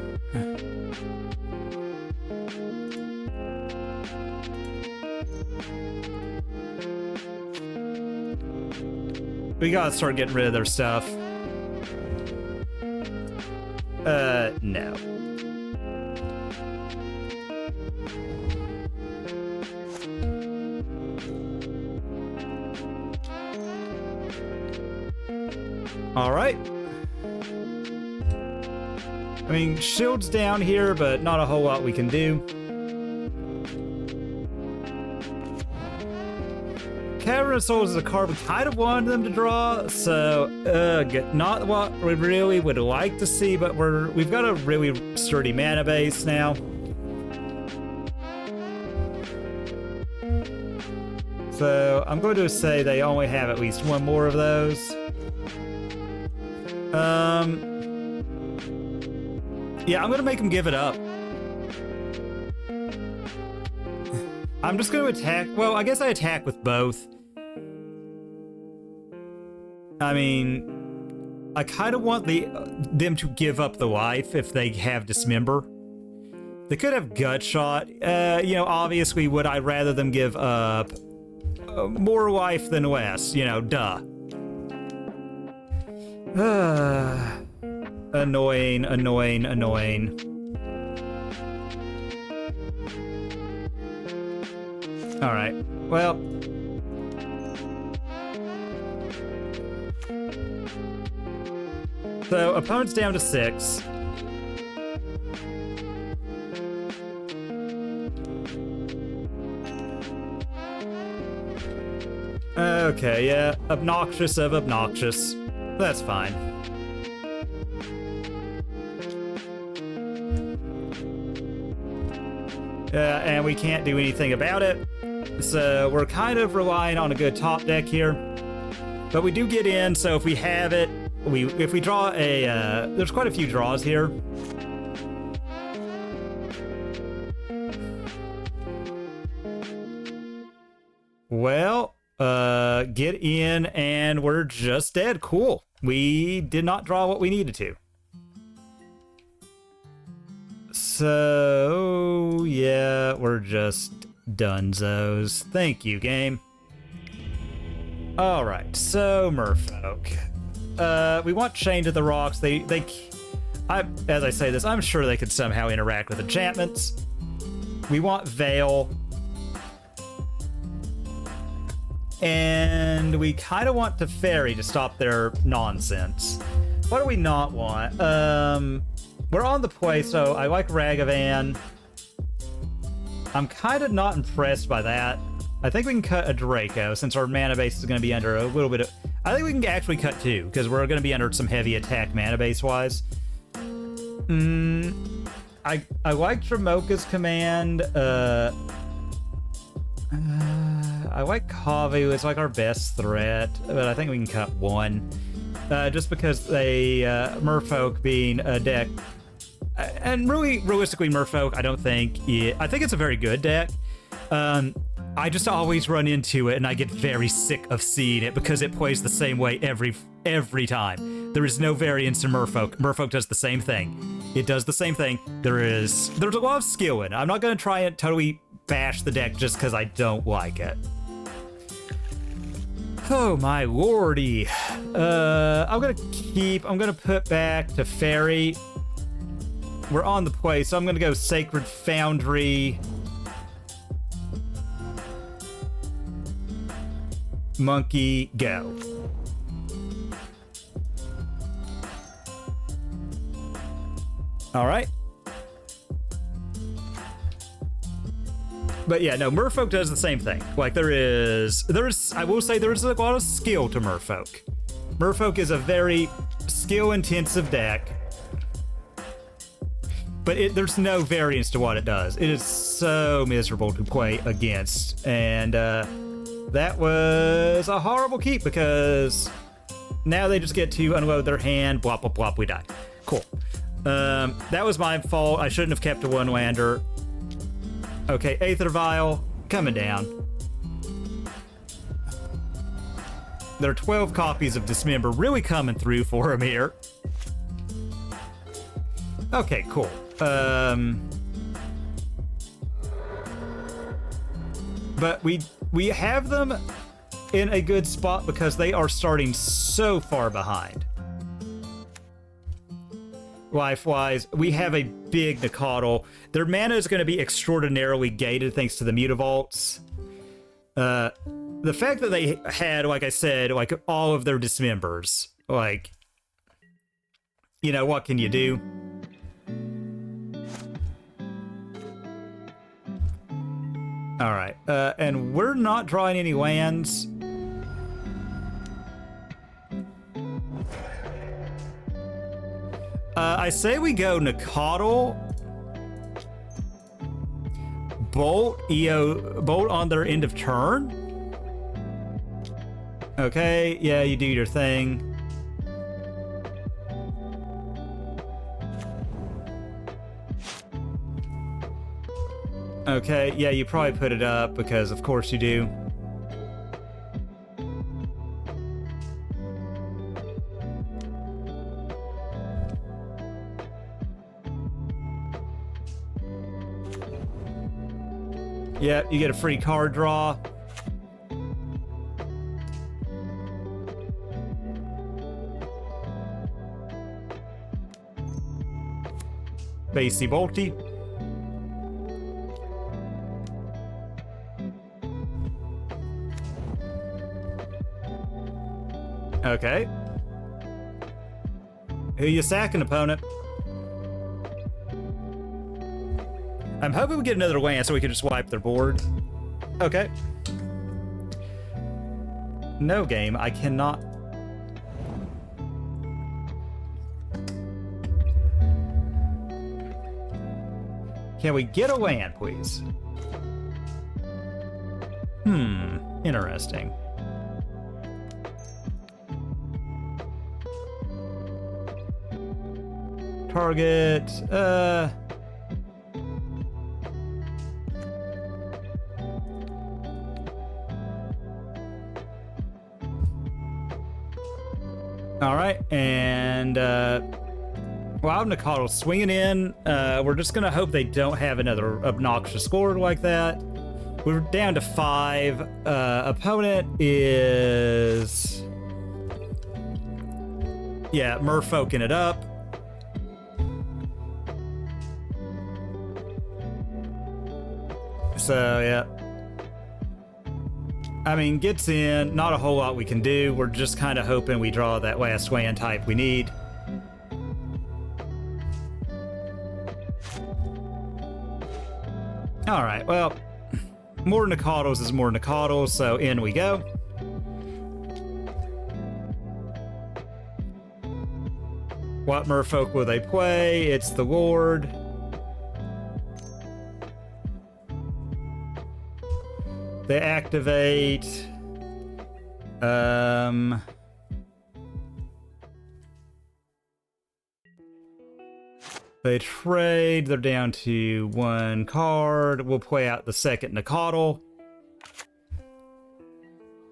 We gotta start getting rid of their stuff. No. All right. I mean, shield's down here, but not a whole lot we can do. Cavern of Souls is a card we kind of wanted them to draw, so not what we really would like to see, but we've got a really sturdy mana base now. So I'm going to say they only have at least one more of those. Yeah, I'm going to make them give it up. I'm just going to attack. Well, I guess I attack with both. I mean, I kind of want them to give up the life if they have Dismember. They could have Gut Shot. You know, obviously, would I rather them give up more life than less? You know, duh. Annoying, annoying, annoying. All right, well. So, opponent's down to 6. Okay, yeah, obnoxious of obnoxious. That's fine. And we can't do anything about it. So we're kind of relying on a good top deck here. But we do get in, so if we have it, if we draw a... there's quite a few draws here. Well, get in and we're just dead. Cool. We did not draw what we needed to. So, yeah, we're just dunzos. Thank you, game. All right, so Merfolk. We want Chain to the Rocks. As I say this, I'm sure they could somehow interact with enchantments. We want Veil. And we kind of want Teferi to stop their nonsense. What do we not want? We're on the play, so I like Ragavan. I'm kind of not impressed by that. I think we can cut a Draco, since our mana base is going to be under a little bit of... I think we can actually cut 2, because we're going to be under some heavy attack mana base-wise. I like Tremoka's command. I like Kavu. It's like our best threat, but I think we can cut 1. Just because they, Merfolk being a deck, and really, realistically, Merfolk, I don't think I think it's a very good deck. I just always run into it, and I get very sick of seeing it because it plays the same way every time. There is no variance in Merfolk. Merfolk does the same thing. It does the same thing. There's a lot of skill in it. I'm not going to try and totally bash the deck just because I don't like it. Oh my lordy. I'm gonna put back to Fairy. We're on the play, so I'm gonna go Sacred Foundry. Monkey, go. All right. But yeah, no, Merfolk does the same thing. Like I will say there is a lot of skill to Merfolk. Merfolk is a very skill-intensive deck, but there's no variance to what it does. It is so miserable to play against, and that was a horrible keep because now they just get to unload their hand, blop, blop, blop, we die. Cool. That was my fault. I shouldn't have kept a one-lander. Okay, Aether Vial, coming down. There are 12 copies of Dismember really coming through for him here. Okay, cool. But we have them in a good spot because they are starting so far behind. Life-wise, we have a big Nicodle. Their mana is going to be extraordinarily gated thanks to the Mutavaults. The fact that they had, like I said, like all of their Dismembers, like, you know, what can you do? All right, and we're not drawing any lands. I say we go Nicodle, Bolt on their end of turn. Okay, yeah, you do your thing. Okay, yeah, you probably put it up because of course you do. Yeah, you get a free card draw. Basie Bolty. Okay. Who you sacking, opponent? I'm hoping we get another land so we can just wipe their board. Okay. No game, I cannot. Can we get a land, please? Interesting. Target, all right, and Wild Nicodle swinging in. We're just gonna hope they don't have another obnoxious score like that. We're down to 5. Opponent is, yeah, Merfolking it up. So, yeah. I mean, gets in, not a whole lot we can do. We're just kind of hoping we draw that last land type we need. Alright, well, more Nacatls is more Nacatls, so in we go. What merfolk will they play? It's the Lord. They activate. They trade. They're down to 1 card. We'll play out the second Nacatl.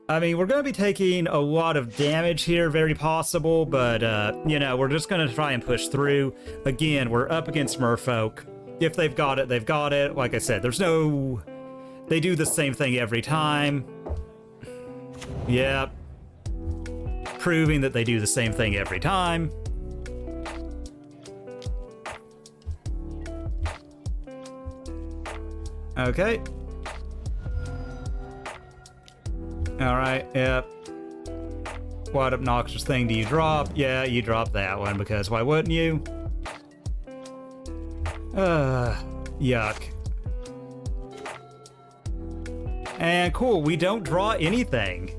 I mean, we're going to be taking a lot of damage here, very possible, but, you know, we're just going to try and push through. Again, we're up against merfolk. If they've got it, they've got it. Like I said, there's no... They do the same thing every time. Yep. Proving that they do the same thing every time. Okay. Alright, yep. What obnoxious thing do you drop? Yeah, you drop that one, because why wouldn't you? Yuck. And cool, we don't draw anything.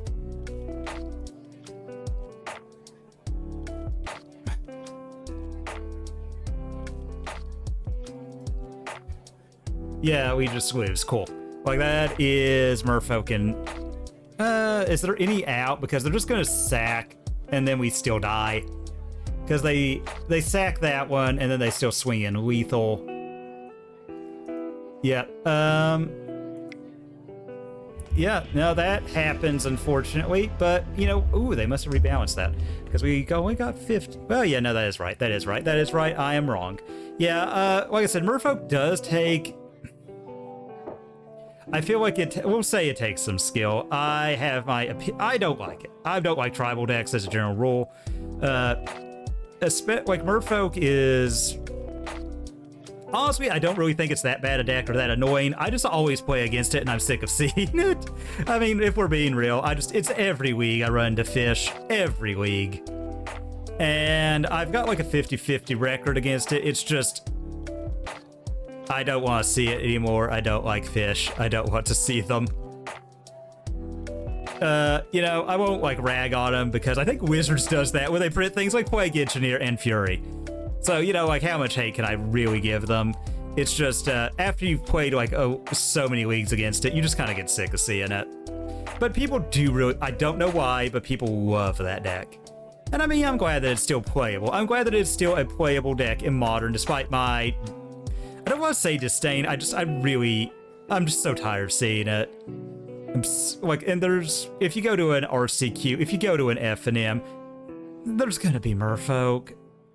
Yeah, we just lose. Cool. Like, that is merfolk and... is there any out? Because they're just gonna sack, and then we still die. Because they sack that one, and then they still swing in lethal. Yeah, yeah, no, that happens, unfortunately. But, you know, ooh, they must have rebalanced that. Because we only got 50. Well, yeah, no, that is right. That is right. That is right. I am wrong. Yeah, like I said, merfolk does take... I feel like we'll say it takes some skill. I have my I don't like it. I don't like tribal decks as a general rule. Like merfolk is... Honestly, I don't really think it's that bad a deck or that annoying. I just always play against it and I'm sick of seeing it. I mean, if we're being real, it's every league I run to fish. Every league. And I've got like a 50-50 record against it. It's just... I don't want to see it anymore. I don't like fish. I don't want to see them. You know, I won't like rag on them because I think Wizards does that when they print things like Plague Engineer and Fury. So, you know, like how much hate can I really give them? It's just, after you've played like, so many leagues against it, you just kind of get sick of seeing it. But people do really, I don't know why, but people love that deck. And I mean, I'm glad that it's still playable. I'm glad that it's still a playable deck in Modern, despite my... I don't want to say disdain. I'm just so tired of seeing it. And there's, if you go to an RCQ, if you go to an F&M, there's gonna be merfolk.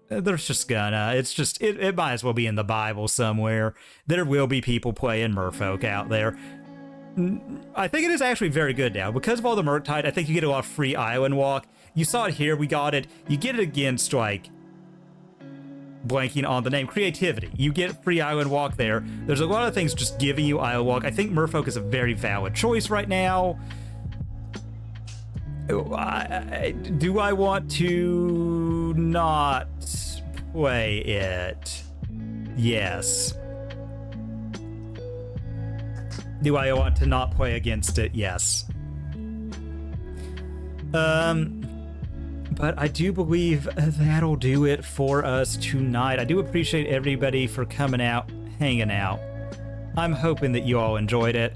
There's just gonna, it might as well be in the Bible somewhere. There will be people playing merfolk out there. I think it is actually very good now. Because of all the Murktide, I think you get a lot of free island walk. You saw it here, we got it. You get it against, like, blanking on the name, creativity. You get free island walk there. There's a lot of things just giving you island walk. I think merfolk is a very valid choice right now. Do I want to not play it? Yes. Do I want to not play against it? Yes. But I do believe that'll do it for us tonight. I do appreciate everybody for coming out, hanging out. I'm hoping that you all enjoyed it.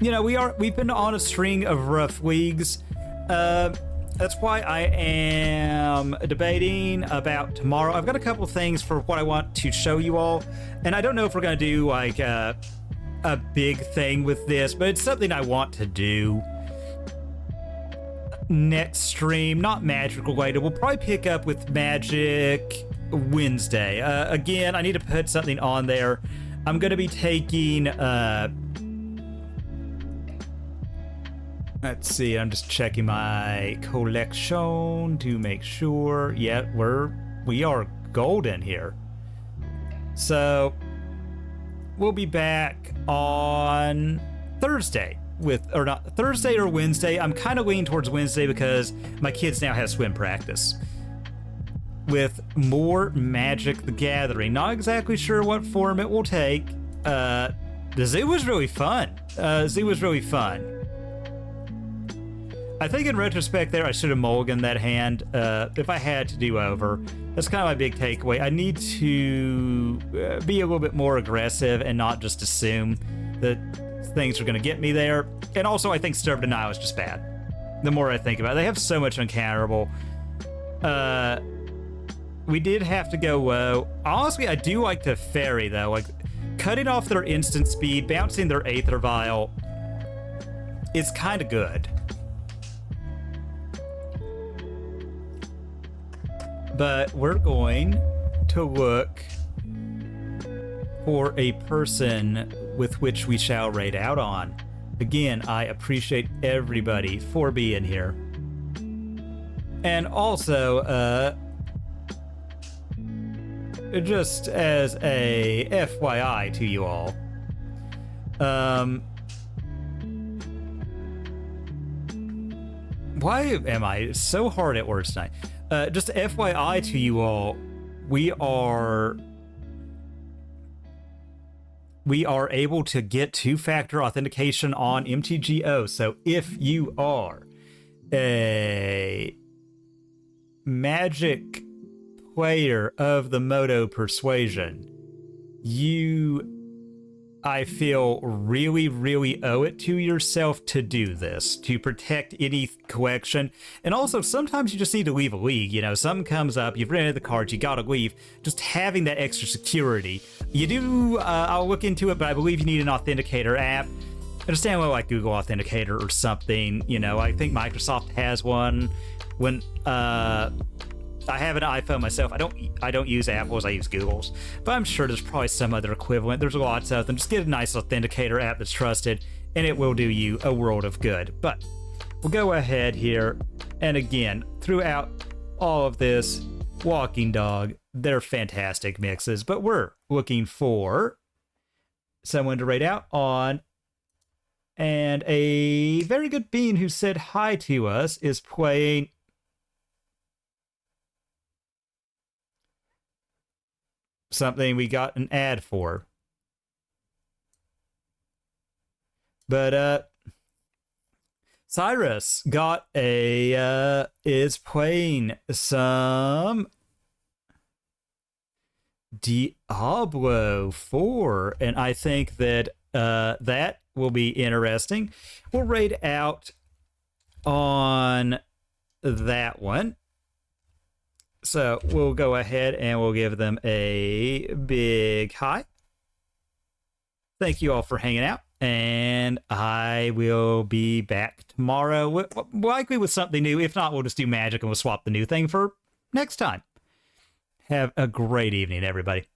You know, we've been on a string of rough leagues. That's why I am debating about tomorrow. I've got a couple things for what I want to show you all, and I don't know if we're going to do like a big thing with this, but it's something I want to do. Next stream, not magic related. We'll probably pick up with Magic Wednesday. Again, I need to put something on there. I'm going to be taking... let's see, I'm just checking my collection to make sure. Yeah, we are golden here. So, we'll be back on Thursday or not Thursday or Wednesday. I'm kind of leaning towards Wednesday because my kids now have swim practice. With more Magic the Gathering. Not exactly sure what form it will take. The zoo was really fun. I think in retrospect there, I should have mulliganed that hand if I had to do over. That's kind of my big takeaway. I need to be a little bit more aggressive and not just assume that things are going to get me there. And also, I think Sturb Denial is just bad. The more I think about it, they have so much uncounterable. We did have to go low. Honestly, I do like the Fairy, though. Like, cutting off their instant speed, bouncing their Aether Vial, it's kind of good. But we're going to look for a person with which we shall raid out on. Again, I appreciate everybody for being here. And also, just as a FYI to you all, why am I so hard at words tonight? Just FYI to you all, we are able to get two-factor authentication on MTGO. So if you are a Magic player of the Moto Persuasion, I feel really owe it to yourself to do this, to protect any collection. And also, sometimes you just need to leave a league. You know, something comes up, you've rented the cards, you gotta leave. Just having that extra security. You do, I'll look into it, but I believe you need an authenticator app. Understand what, like Google Authenticator or something. You know, I think Microsoft has one. When, I have an iPhone myself. I don't use Apple's, I use Google's. But I'm sure there's probably some other equivalent. There's lots of them. Just get a nice authenticator app that's trusted, and it will do you a world of good. But we'll go ahead here. And again, throughout all of this, Walking Dog, they're fantastic mixes. But we're looking for someone to raid out on. And a very good bean who said hi to us is playing something we got an ad for. But Cyrus got is playing some Diablo 4, and I think that that will be interesting. We'll raid out on that one. So we'll go ahead and we'll give them a big hi. Thank you all for hanging out. And I will be back tomorrow, likely with something new. If not, we'll just do Magic and we'll swap the new thing for next time. Have a great evening, everybody.